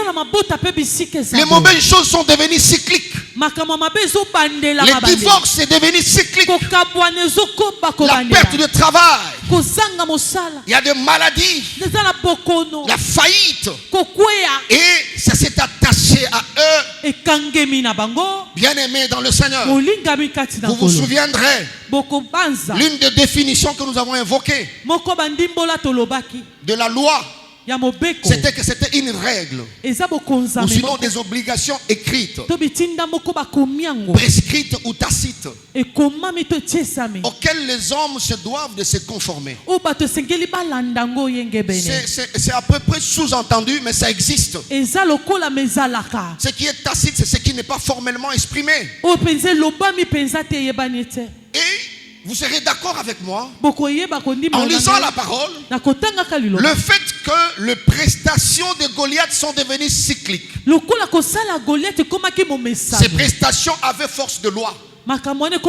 mauvaises choses sont devenues cycliques. Le divorce est devenu cyclique. La perte de travail. Il y a des maladies. La faillite. Et ça s'est attaché à eux. Bien aimés dans le Seigneur, vous vous souviendrez l'une des définitions que nous avons invoquées de la loi C'était que c'était une règle. Ou sinon des obligations écrites, prescrites ou tacites, auxquelles les hommes se doivent de se conformer. C'est à peu près sous-entendu, mais ça existe. Ce qui est tacite, c'est ce qui n'est pas formellement exprimé. Et vous serez d'accord avec moi, en lisant la parole, le fait que les prestations de Goliath sont devenues cycliques. Ces prestations avaient force de loi. C'est-à-dire,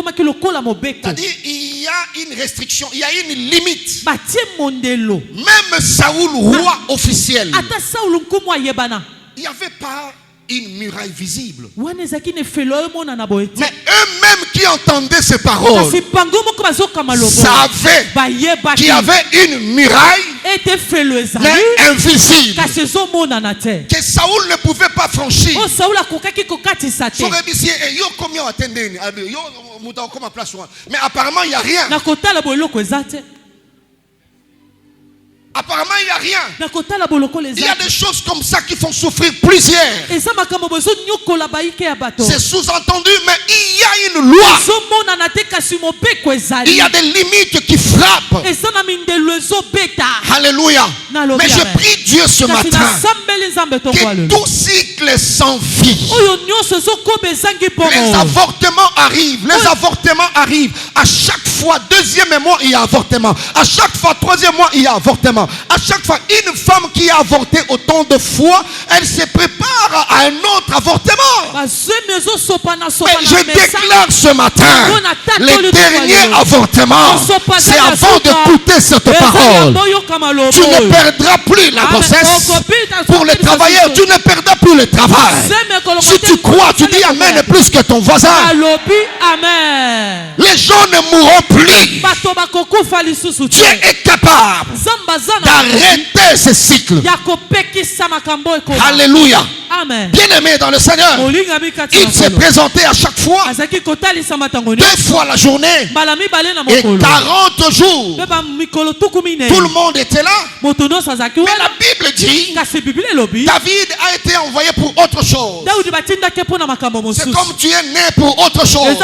il y a une restriction, il y a une limite. Même Saoul, roi officiel, il n'y avait pas une muraille visible. Mais eux-mêmes qui entendaient ces paroles savaient qu'il y avait une muraille mais invisible que Saoul ne pouvait pas franchir. Mais apparemment il n'y a rien. Apparemment, il n'y a rien. Il y a des choses comme ça qui font souffrir plusieurs. C'est sous-entendu, mais il y a une loi. Il y a des limites qui frappent. Alléluia. Mais je prie Dieu ce matin que tout cycle sans vie. Les avortements arrivent. Les avortements arrivent. À chaque fois, deuxième mois, il y a avortement. À chaque fois, troisième mois, il y a avortement. À chaque fois, une femme qui a avorté autant de fois, elle se prépare à un autre avortement. Mais je déclare ce matin, le dernier avortement, c'est avant d'écouter cette parole. Tu ne perdras plus la grossesse. Pour les travailleurs, tu ne perdras plus le travail. Si tu crois, tu dis Amen plus que ton voisin. Les gens ne mourront plus. Dieu est capable d'arrêter ce cycle. Alléluia. Bien-aimé dans le Seigneur, il s'est présenté à chaque fois 2 fois la journée et 40 jours. Tout le monde était là. Mais la Bible dit David a été envoyé pour autre chose. C'est comme tu es né pour autre chose.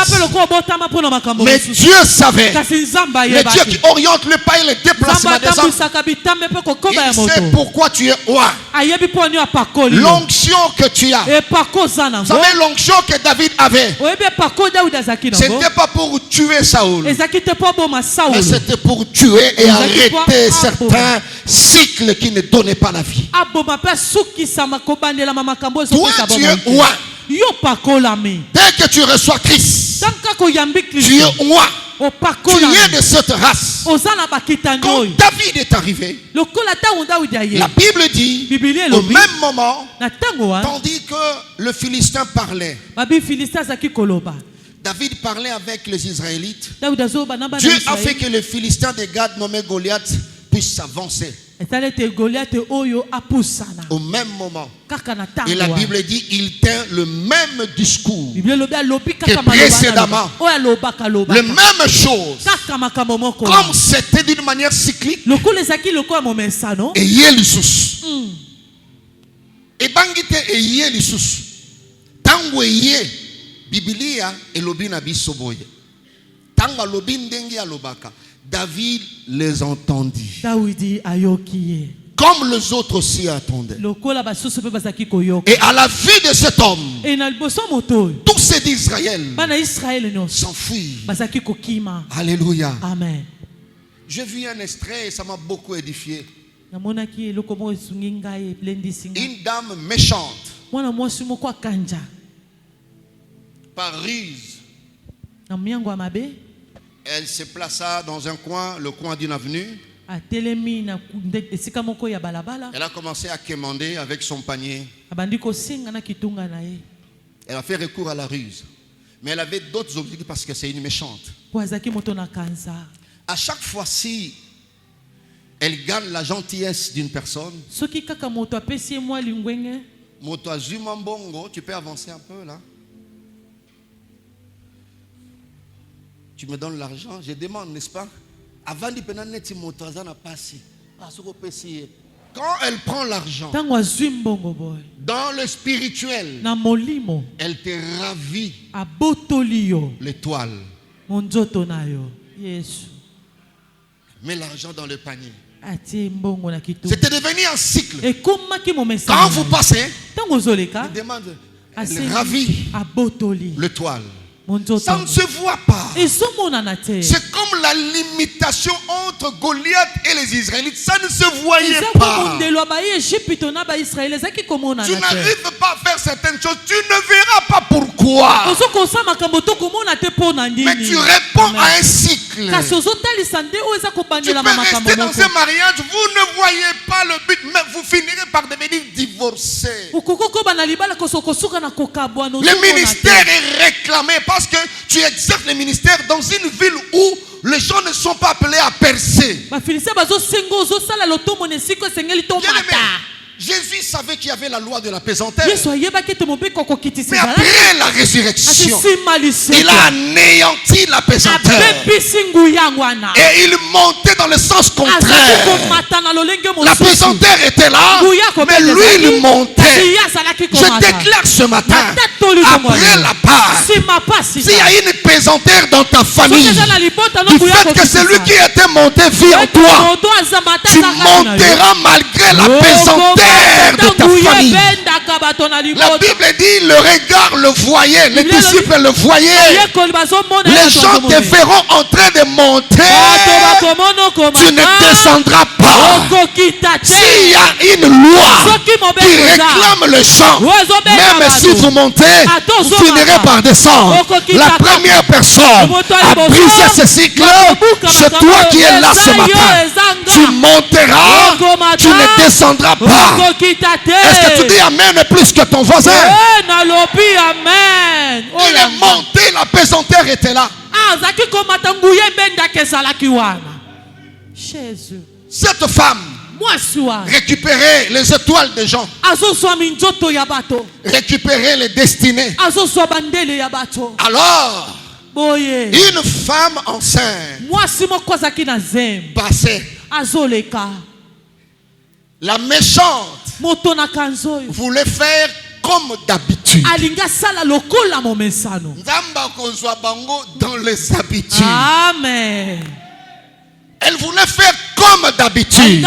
Mais Dieu savait. Le Dieu qui oriente le pas et le déplacement des hommes. Il sait pourquoi tu es roi. L'onction que tu as. Vous savez, l'onction que David avait, ce n'était pas pour tuer Saoul, mais c'était pour tuer et arrêter certains cycles qui ne donnaient pas la vie. Toi, tu es roi. Dès que tu reçois Christ, tu es roi. Tu es de cette race. Quand David est arrivé, la Bible dit au même moment, tandis que le Philistin parlait, David parlait avec les Israélites. Dieu a fait que le Philistin de Gad nommé Goliath puisse s'avancer au même moment. Et la Bible dit il tint le même discours que précédemment. La même chose. Comme c'était d'une manière cyclique. Et Yelisusu. Et bangite et Yelisusu. Tango ye Biblia elobi na biso boye. Tango lobi ndenge alobaka. David les entendit. Comme les autres aussi attendaient. Et à la vue de cet homme, tous ceux d'Israël s'enfuient. Alléluia. Amen. J'ai vu un extrait et ça m'a beaucoup édifié. Une dame méchante, par ruse, elle se plaça dans un coin, le coin d'une avenue. Elle a commencé à quémander avec son panier. Elle a fait recours à la ruse. Mais elle avait d'autres objectifs parce que c'est une méchante. À chaque fois, si elle gagne la gentillesse d'une personne, tu peux avancer un peu là. Tu me donnes l'argent, je demande, n'est-ce pas? Avant de prendre net moto, ça n'a pas si. Quand elle prend l'argent, dans le spirituel, elle te ravit l'étoile. Mets l'argent dans le panier. C'était devenu un cycle. Quand vous passez, il demande, elle ravit l'étoile. Ça ne se voit pas. C'est comme la limitation entre Goliath et les Israélites. Ça ne se voyait pas. Tu n'arrives pas à faire certaines choses. Tu ne verras pas pourquoi. Mais tu réponds à un cycle. Tu peux rester dans un mariage. Vous ne voyez pas le but. Mais vous finirez par devenir divorcé. Le ministère est réclamé. Parce que tu exerces le ministère dans une ville où les gens ne sont pas appelés à percer. Jésus savait qu'il y avait la loi de la pesanteur. Mais après la résurrection, il a anéanti la pesanteur. Et il montait dans le sens contraire. La pesanteur était là, mais lui il montait. Je déclare ce matin, après la part, s'il y a une pesanteur dans ta famille, du fait que celui qui était monté vit en toi, tu monteras malgré la pesanteur de ta famille. La Bible dit, le regard le voyait, les disciples le voyaient. Les gens te verront en train de monter, tu ne descendras pas. S'il y a une loi qui réclame le champ, même si vous montez, vous finirez par descendre. La première personne à briser ce cycle, c'est toi qui es là ce matin. Tu monteras, tu ne descendras pas. Est-ce que tu dis amen plus que ton voisin? Il est monté, la pesanteur était là. Cette femme récupérer les étoiles des gens, récupérer les destinées. Alors, une femme enceinte passait. La méchante voulait faire comme d'habitude. Dans les habitudes. Amen. Elle voulait faire comme d'habitude.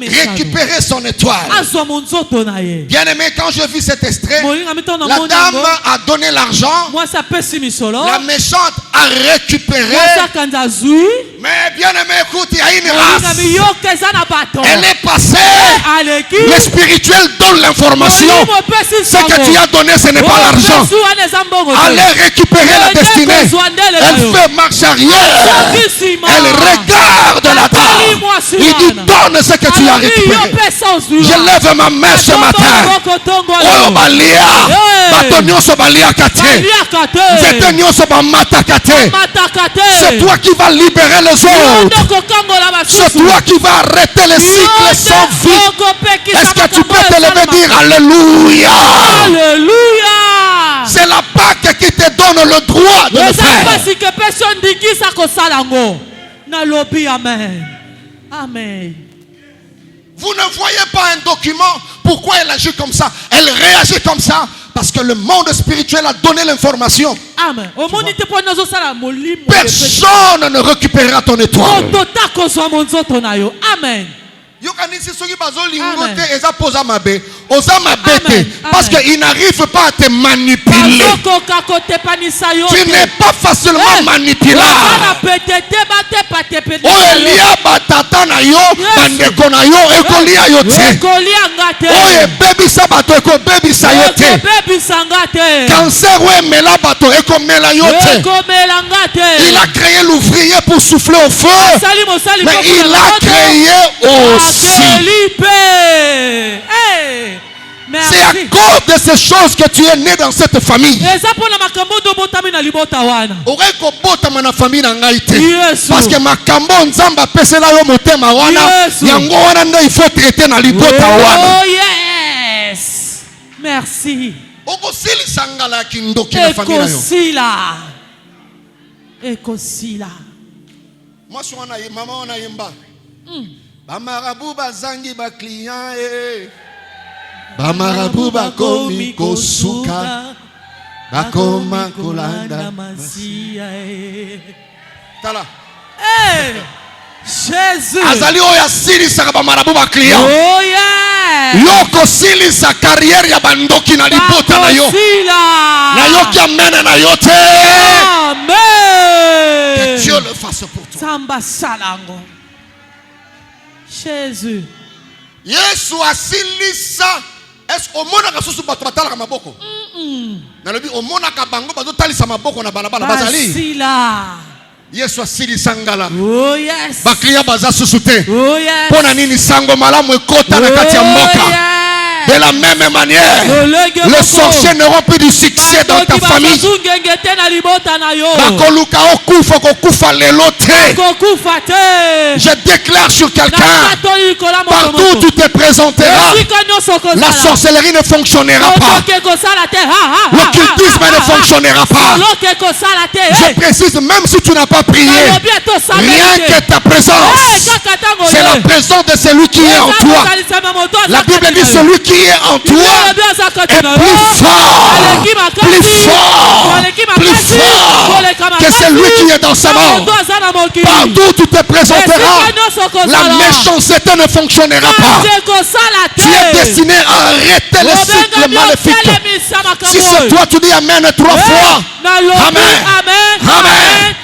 Récupérer son étoile. Bien aimé, quand je vis cet extrait, la dame a donné l'argent. La méchante a récupéré. Mais bien aimé, écoute, il y a une race. Elle est passée. Le spirituel donne l'information. Ce que tu as donné, ce n'est pas l'argent. Allez récupérer la destinée. Elle fait marche arrière. Elle regarde la dame. Il dit, donne ce que tu as récupéré. Je lève ma main ce matin. Oh Balia, c'est toi qui vas libérer les autres. C'est toi qui vas arrêter les cycles sans vie. Est-ce que tu peux te lever et dire Alléluia? Alléluia. C'est la Pâque qui te donne le droit de le faire. Amen. Amen. Vous ne voyez pas un document. Pourquoi elle agit comme ça? Elle réagit comme ça parce que le monde spirituel a donné l'information. Amen. Personne ne récupérera ton étoile. Amen. Parce qu'il n'arrive pas à te manipuler. Tu n'es pas facilement manipulable. Il a créé l'ouvrier pour souffler au feu, mais il a créé aussi. C'est à cause de ces choses que tu es né dans cette famille. Parce que makambo nzamba pesela yo motema wana yango wana ndo il faut traiter na libota wana. Oh yes. Merci. Okosilisa ngala kindoki na famille na yo. Ekosila. Moi so wana mama wana yemba. Bamarabu bazangi ba client Bamarabu bakomi kosuka bakoma kolanda masia Tala. Jésus. Azali oya sili saka bamarabu ba client. Oh yeah. Yoko sili sa carrière ya bandoki na libota na yo. Na yo ki amena na yo te. Amen. Que Dieu le fasse pour toi. Samba salango. Jésus. Yesu asilisa. Est-ce au monaka susu bato batalaka maboko? Na lobi au monaka bango bato talisa maboko na balabala bazali. Basila. Yesu asilisa ngala. Oh yes. Baklia baza susu te. Oh yes. Pona nini sango malamu ekota na kati ya mboka. De la même manière, les sorciers n'auront plus de succès dans ta famille. Je déclare sur quelqu'un, partout où tu te présenteras, la sorcellerie ne fonctionnera pas. L'occultisme ne fonctionnera pas. Je précise, même si tu n'as pas prié, rien que ta présence, c'est la présence de celui qui est en toi. La Bible dit celui qui est en toi est plus fort que celui qui est dans sa mort. Partout où tu te présenteras, la méchanceté ne fonctionnera pas. Tu es destiné à arrêter les cycles maléfiques. Si c'est toi, tu dis Amen 3 fois. Amen. Amen.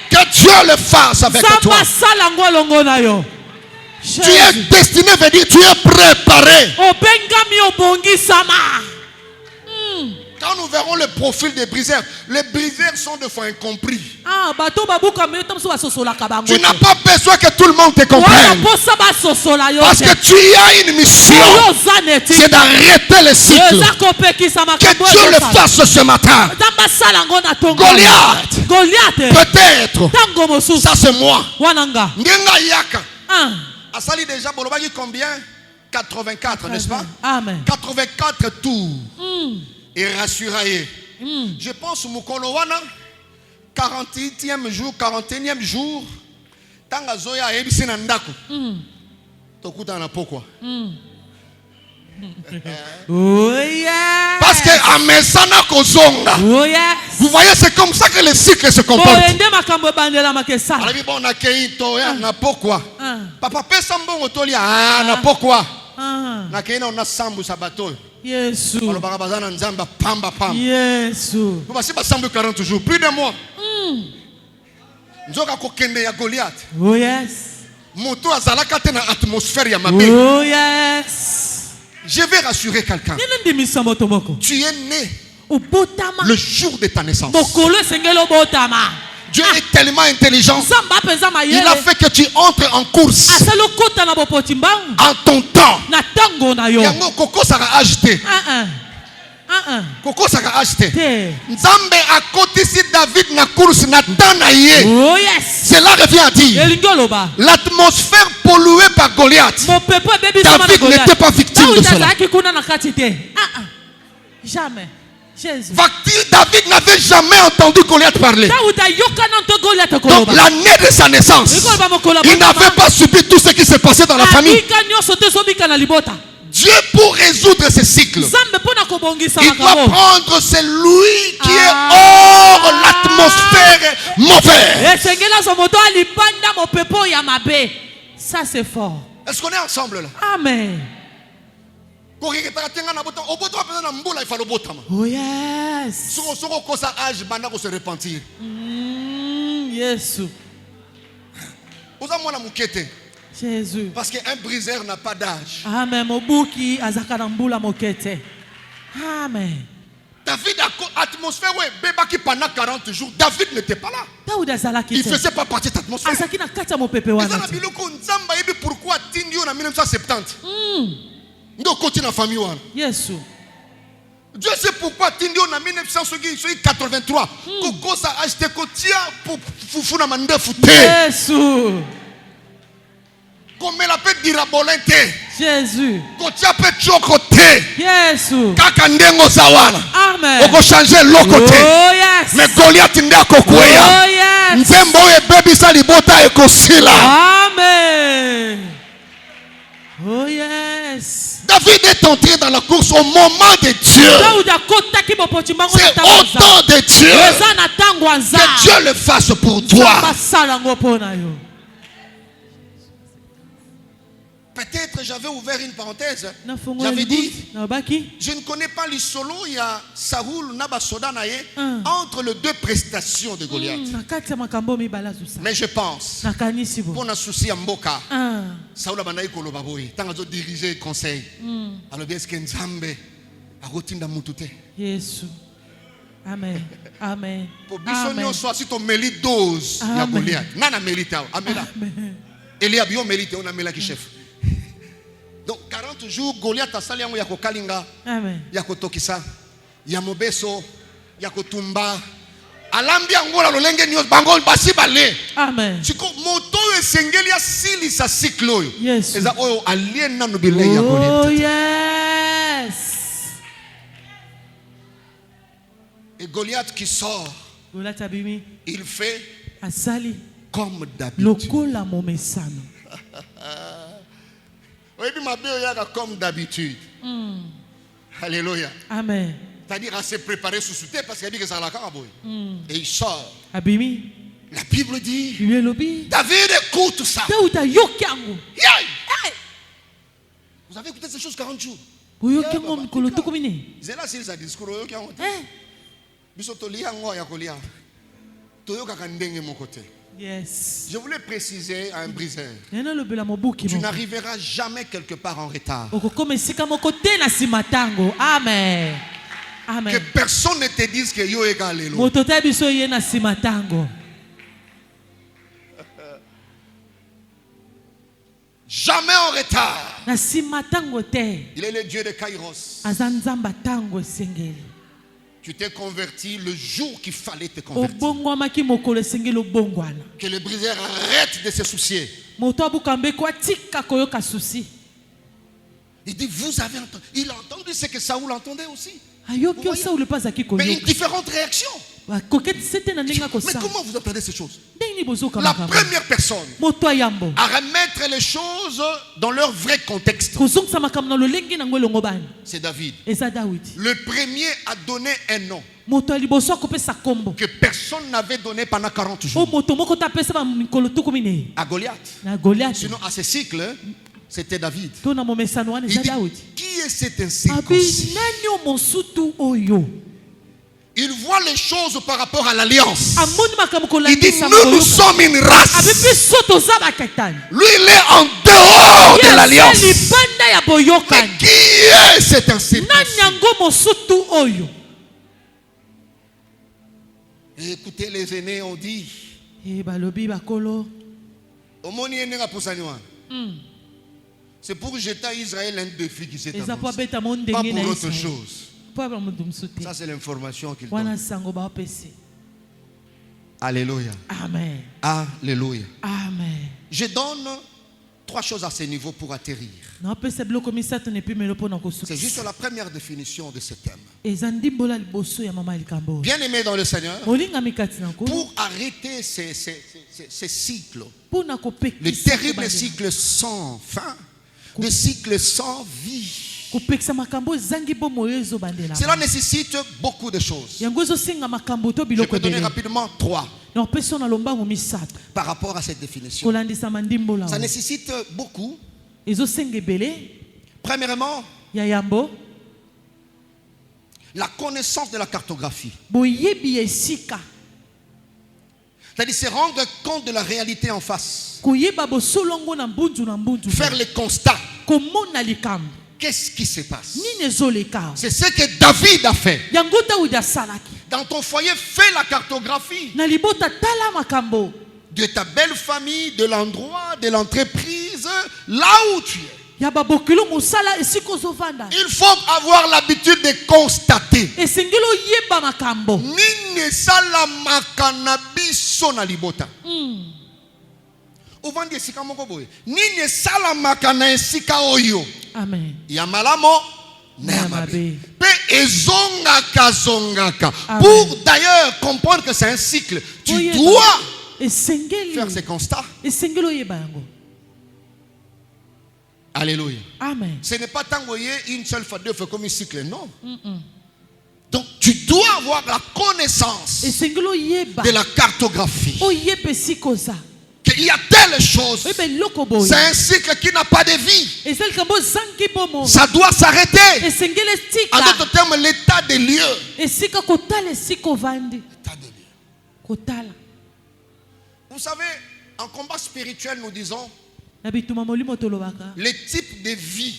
Que Dieu le fasse avec toi. Tu es destiné, veut dire tu es préparé. Quand nous verrons le profil des briseurs, les briseurs sont de fois incompris. Tu n'as pas besoin que tout le monde te comprenne. Parce que tu as une mission. C'est d'arrêter le cycle. Que Dieu le fasse ce matin. Goliath. Peut-être. Ça c'est moi. Ngenga Yaka. Asali déjà bolobaki combien? 84, n'est-ce pas? Amen. 84 tours. Et rassuraye. Je pense mukolo wana 48e jour, 41e jour. Tanga zoya ebisi na ndako. Tokuta na pokwa. Oh yeah. Parce que amesana kozonga. Oh yes. Vous voyez, c'est comme ça que le cycle se comporte. Alors bon na keito ya na pokwa. Papa pesa mbongo tolia na pokwa. Na keina on a sambu sabato. Yesu. Alors bazana nzamba pamba pamba. Yesu. Vous passez pas sambu 40 jours, plus de moi. Nzoka kokende ya Goliath. Oh yes. Moto azalaka te na atmosphère ya mabe. Oh yes. Je vais rassurer quelqu'un. Tu es né le jour de ta naissance. Dieu est tellement intelligent. Il a fait que tu entres en course en ton temps. Yango koko saka acheté. Koko saka acheté. Nzambe a kotisi David na course na tanaye. Oh yes. Cela revient à dire l'atmosphère polluée par Goliath. David n'était pas victime de cela. Jamais. Jésus. David n'avait jamais entendu Goliath parler. Donc l'année de sa naissance, il n'avait pas subi tout ce qui s'est passé dans la famille. Dieu, pour résoudre ce cycle, il doit prendre celui qui est hors l'atmosphère mauvaise. Ça c'est fort. Est-ce qu'on est ensemble là? Amen. Oh yes. Yes. Jésus. Parce qu'un briseur n'a pas d'âge. Amen. Amen. David a atmosphère où bébaki pendant 40 jours. David n'était pas là. Il ne faisait pas partie de cette atmosphère. Pourquoi Tindio en 1970? Yes. Dieu sait pourquoi Tindio en 1983. Koko sa acheté kotia pour fufuna mande fouté. Yes. Comme elle peut dire bolente. Jésus. Kotia peut chocoter. Jésus. Kakandengo zawala. Amen. Oko changer l'autre. Oh yes. Mais Goliath ndako kweya. Oh yes. Nzembo e baby sa libota e kosila. Amen. Oh yes. David est entré dans la course au moment de Dieu. C'est au temps de Dieu. Que Dieu le fasse pour toi. Peut-être j'avais ouvert une parenthèse. J'avais dit, je ne connais pas les solos, il y a Saoul, Nabasoda Naye, entre les deux prestations de Goliath. Mais je pense, pour un souci à Mboka, Saoul a collaboré, tant que diriger le conseil. Alors bien, est-ce que Nzambe a routine d'amutute? Yesu. Amen. Amen. Pour bisogno soit si ton mérite dose, il y a Goliath. Nana mérite, amela. Eliab yo mérite, on a mela qui chef. Donc 40 jours, Goliath a sali yango ya kokalinga, ya kotokisa, ya mobeso, ya kotumba. Alambi yango la lolenge nyos bango basi bale. Amen. Siko moto esengeli ya sili sa cycle yo. Yes. Eza oyo alien nanu bilei ya Goliath. Oh yes. Et Goliath qui sort, il fait asali comme d'habitude. Lokola momesano. Comme d'habitude. Alléluia. Amen. C'est-à-dire à se préparer sous souté parce qu'il dit que ça la caraboye. Et il sort. Abimi. La Bible dit. David écoute ça. Vous avez écouté ces choses 40 jours. C'est là s'il a discours. Yes. Je voulais préciser à un briseur. Tu n'arriveras jamais quelque part en retard. Amen. Amen. Que personne ne te dise que yo est galelo. Jamais en retard. Il est le Dieu de Kairos. Tu t'es converti le jour qu'il fallait te convertir. Que le briseur arrête de se soucier. Il dit, vous avez entendu. Il a entendu ce que Saoul entendait aussi. Mais une différente réaction. Mais comment vous entendez ces choses? La première personne à remettre les choses dans leur vrai contexte, c'est David. Le premier a donné un nom que personne n'avait donné pendant 40 jours à Goliath. Sinon à ce cycle, c'était David. Il dit, qui est cet incirconcis? Il voit les choses par rapport à l'alliance. Il dit, nous sommes une race. Lui, il est en dehors de l'alliance. Mais qui est cet incirconcis? Et écoutez, les aînés ont dit, c'est pour jeter à Israël un défi qui s'est annoncé. Pas pour autre chose. Ça, c'est l'information qu'il donne. Alléluia. Amen. Alléluia. Amen. Je donne 3 choses à ce niveau pour atterrir. C'est juste la première définition de ce thème. Bien aimé dans le Seigneur, pour arrêter ces cycles, le terrible cycle sans fin, le cycle sans vie, cela nécessite beaucoup de choses. Je peux donner rapidement 3 par rapport à cette définition. Ça nécessite beaucoup. Premièrement, la connaissance de la cartographie. C'est-à-dire se rendre compte de la réalité en face. Faire les constats. Qu'est-ce qui se passe? C'est ce que David a fait. Dans ton foyer, fais la cartographie de ta belle famille, de l'endroit, de l'entreprise, là où tu es. Il faut avoir l'habitude de constater. ovandi esika moko boye. Nini esalamaka na esika oyo. Amen. Ya malamo na ya mabe. Pe ezongaka zongaka. Pour d'ailleurs comprendre que c'est un cycle, tu dois faire ces constats. Alléluia. Amen. Ce n'est pas t'envoyer une seule fois, deux fois comme un cycle, non. Donc tu dois avoir la connaissance de la cartographie. Qu'il y a telle chose. C'est un cycle qui n'a pas de vie. Ça doit s'arrêter. En d'autres termes, l'état des lieux. L'état des lieux. Vous savez, en combat spirituel, nous disons les types de vie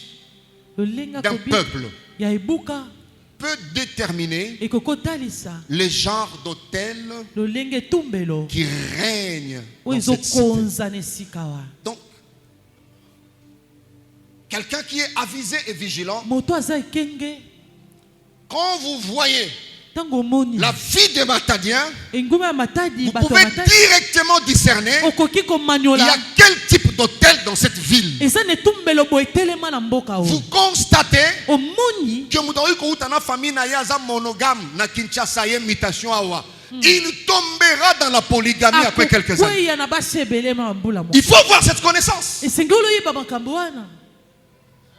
d'un peuple peut déterminer les genres d'hôtels qui règnent dans cette cité. Donc, quelqu'un qui est avisé et vigilant, quand vous voyez la vie des Matadiens, vous pouvez directement discerner il y a quel type d'hôtel dans cette ville. Vous constatez que la famille est monogame, il tombera dans la polygamie après quelques années. Il faut voir cette connaissance.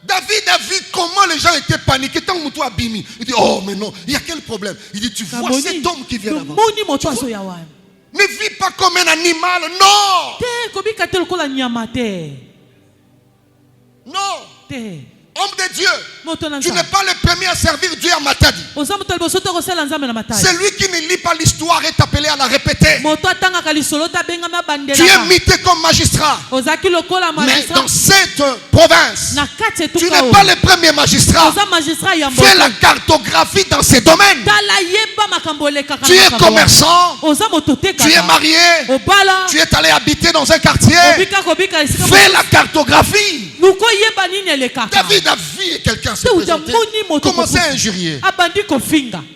David a vu comment les gens étaient paniqués. Tant que tu as bimi, il dit, oh mais non, il y a quel problème? Il dit, tu vois cet homme qui vient là-bas. Ne vis pas comme un animal, non. Non. Homme de Dieu, tu n'es pas le premier à servir Dieu à Matadi. Celui qui ne lit pas l'histoire est appelé à la répéter. Tu es mité comme magistrat. Mais dans cette province, tu n'es pas le premier magistrat. Fais la cartographie dans ces domaines. Tu es commerçant, tu es marié, tu es allé habiter dans un quartier. Fais la cartographie. David a vu quelqu'un se présenter, commencer à injurier.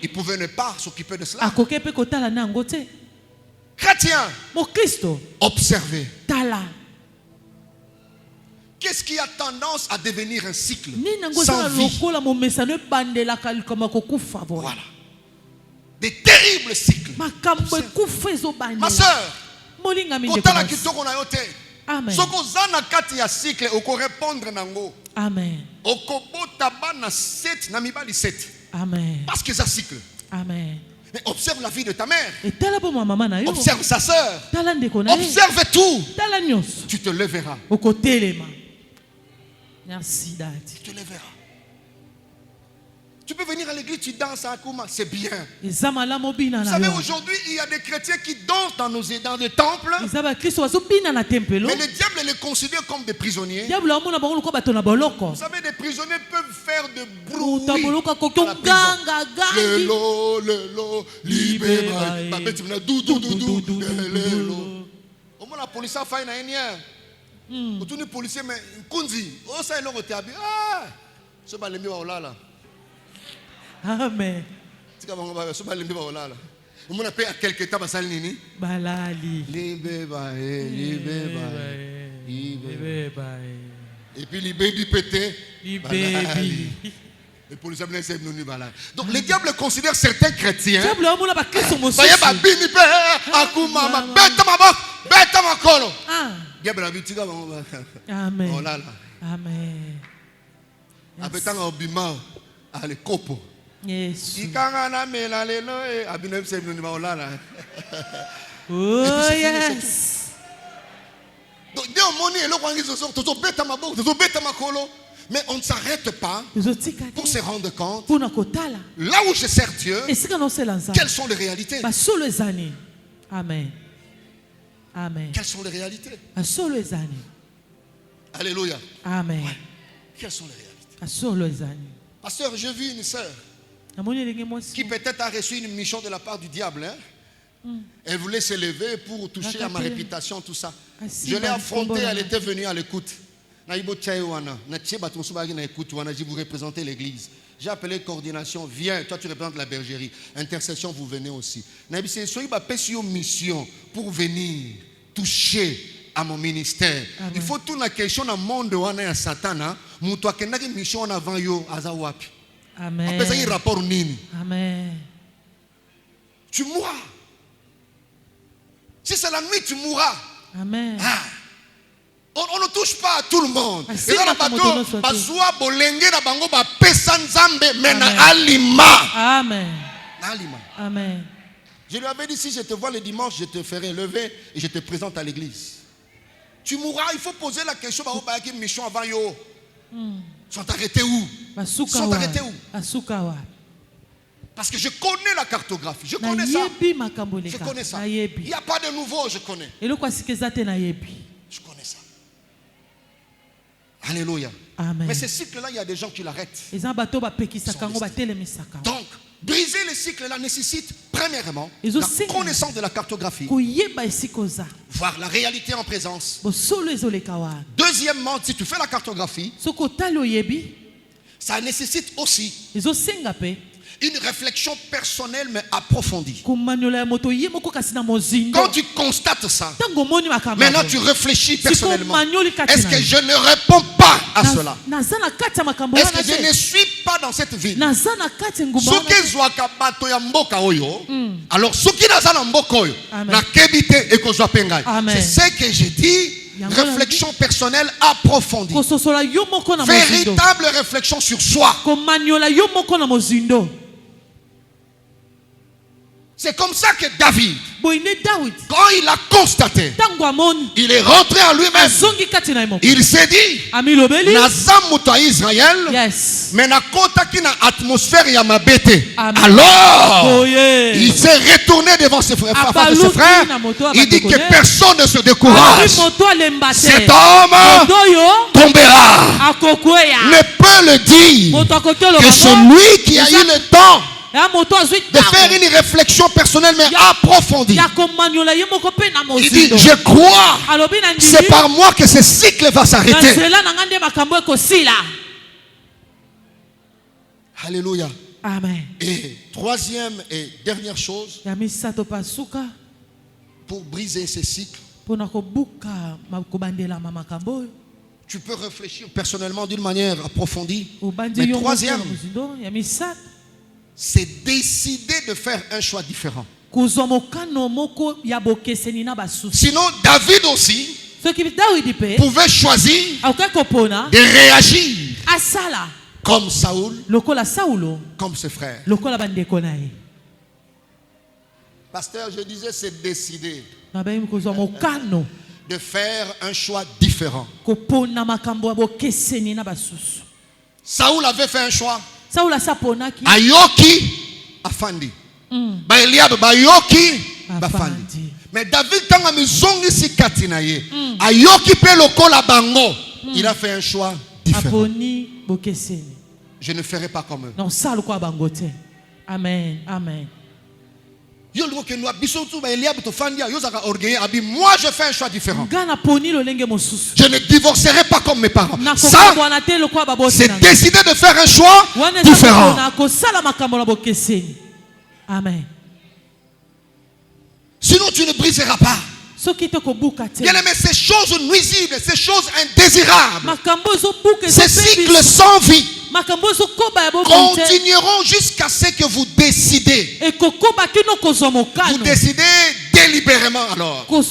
Il pouvait ne pas s'occuper de cela. Chrétien, observez. Qu'est-ce qui a tendance à devenir un cycle sans vie? Voilà. Des terribles cycles. Ma soeur, amen. Amen. Amen. Parce que c'est un cycle. Amen. Mais observe la vie de ta mère. Observe sa soeur. Observe tout. Tu te lèveras. Merci, Daddy. Tu te lèveras. Tu peux venir à l'église, tu danses à Akuma, c'est bien. Vous savez, aujourd'hui, il y a des chrétiens qui dansent dans les temples. Mais le diable les considère comme des prisonniers. Vous savez, des prisonniers peuvent faire de bruit à la prison. Le libé, la police a fait une les policiers, mais Kunzi, oh ça est là, ah, ce n'est pas là. Amen. On a payé à quelque temps à Salini. Balali. Et puis libé du pété. Les policiers nous balali. Donc le diable considère certains chrétiens. Amen. Oh là là. Amen. Allez, copo. Yes. Oh yes. Mais on ne s'arrête pas pour se rendre compte. Là où je sers Dieu, quelles sont les réalités? Amen. Amen. Quelles sont les réalités? Alléluia. Amen. Ouais. Quelles sont les réalités? Pasteur, j'ai vu une sœur qui peut-être a reçu une mission de la part du diable. Elle voulait se lever pour toucher à ma réputation, tout ça. Je l'ai affrontée, elle était venue à l'écoute. Je vous représentez l'église. J'ai appelé coordination, viens, toi tu représentes la bergerie. Intercession, vous venez aussi. C'est une mission pour venir toucher à mon ministère. Amen. Il faut toute la question dans le monde wana ya Satana, mutu akendaki mission avant yo azawapi. Amen. Après ça, il rapport nini. Amen. Tu mourras. Si c'est la nuit, tu mourras. Amen. Ah. On ne touche pas à tout le monde. Ah, Et si, dans la ma bateau, moto, non, bazwa bolenge na bango ba pesa nzambe mena Amen. alima. Amen. Na alima. Amen. Je lui avais dit, si je te vois le dimanche, je te ferai lever et je te présente à l'église. Tu mourras, il faut poser la question, bah, qui mission avant yo. Sont arrêtés où? Sont arrêtés où? Asukawa. Parce que je connais la cartographie, je connais ça. Je connais ça. Il n'y a pas de nouveau, je connais. Je connais ça. Alléluia. Amen. Mais ce cycle-là, il y a des gens qui l'arrêtent. Donc, briser le cycle-là nécessite, premièrement, la connaissance de la cartographie, voir la réalité en présence. Deuxièmement, si tu fais la cartographie, ça nécessite aussi une réflexion personnelle mais approfondie. Quand tu constates ça, maintenant tu réfléchis personnellement. Est-ce que je ne réponds pas à cela? Est-ce que je ne suis pas dans cette ville? Alors, c'est ce que j'ai dit. Réflexion personnelle approfondie. Véritable réflexion sur soi. C'est comme ça que David, quand il a constaté, il est rentré en lui-même. Il s'est dit, Nazamuta Israël, mais nakota ki na atmosphère ya mabete. Alors, il s'est retourné devant ses frères. Il dit que personne ne se décourage. Cet homme tombera. Ne peut le dire que celui qui a eu le temps de faire une réflexion personnelle mais approfondie. Il dit, je crois, c'est par moi que ce cycle va s'arrêter. Alléluia. Amen. Et troisième et dernière chose, pour briser ce cycle, tu peux réfléchir personnellement d'une manière approfondie. Mais troisième, c'est décider de faire un choix différent. Sinon, David aussi pouvait choisir de réagir comme Saoul, comme ses frères. Pasteur, je disais, c'est décider de faire un choix différent. Saoul avait fait un choix. Ayoki afandi. Ba Eliab bayoki bafandi. Mais David tanga mizongi si katinaye. Ayoki pe lokola bango. Il a fait un choix différent. Je ne ferai pas comme eux. Non, ça le quoi bangote. Amen. Amen. Moi je fais un choix différent. Je ne divorcerai pas comme mes parents. Ça, c'est décider de faire un choix différent. Amen. Sinon tu ne briseras pas. Bien aimé, ces choses nuisibles, ces choses indésirables, ces cycles sans vie continueront jusqu'à ce que vous décidez. Vous décidez délibérément alors. Vous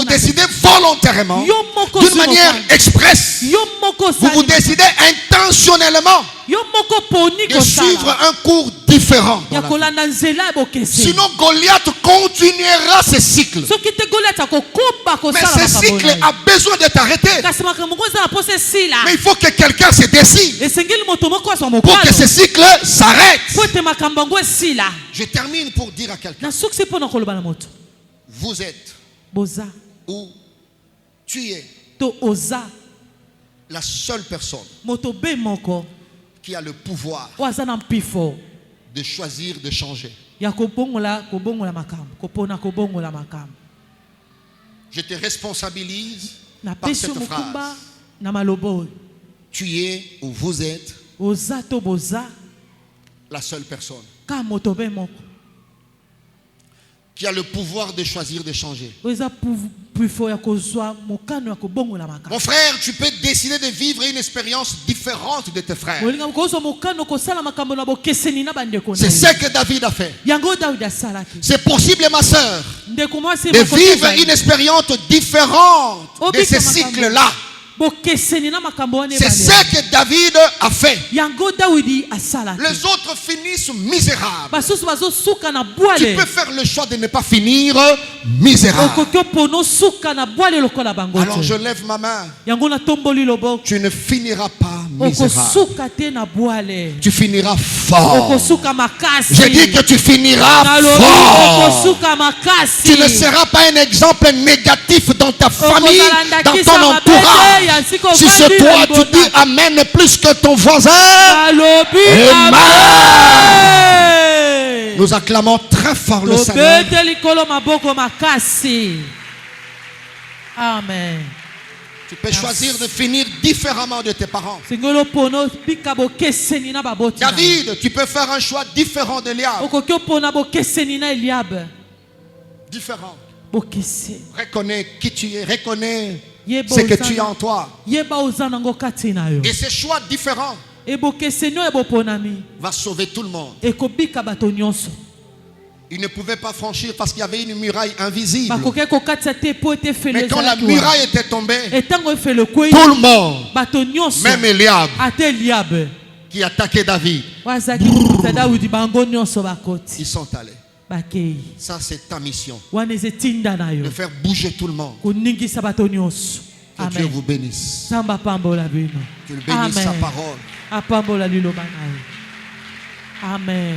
décidez volontairement, d'une manière expresse. Vous décidez intentionnellement de suivre un cours différent. Sinon Goliath continuera ce cycle. Mais ce cycle a besoin d'être arrêté. Mais il faut que quelqu'un se décide pour que ce cycle s'arrête. Je termine pour dire à quelqu'un, vous êtes ou tu es la seule personne qui a le pouvoir de choisir de changer. Je te responsabilise par cette phrase. Tu es ou vous êtes la seule personne Tu as le pouvoir de choisir de changer. Mon frère, tu peux décider de vivre une expérience différente de tes frères. C'est ce que David a fait. C'est possible, ma soeur, de vivre une expérience différente de ce cycle-là. C'est ce que David a fait. Les autres finissent misérables. Tu peux faire le choix de ne pas finir misérable. Alors je lève ma main. Tu ne finiras pas misérable. Tu finiras fort. Je dis que tu finiras fort. Tu ne seras pas un exemple négatif dans ta famille, dans ton entourage. Si c'est toi, tu dis Amen plus que ton voisin. Amen. Nous acclamons très fort le Seigneur. Amen. Tu peux choisir de finir différemment de tes parents. David, tu peux faire un choix différent d'Eliab. Différent. Reconnais qui tu es. Reconnais ce que tu as en toi. Et ce choix différent va sauver tout le monde. Il ne pouvait pas franchir parce qu'il y avait une muraille invisible. Mais quand la muraille était tombée, tout le monde, même Eliab, qui attaquait David, ils sont allés. Ça, c'est ta mission. De faire bouger tout le monde. Que Dieu vous bénisse. Qu'il bénisse sa parole. Amen.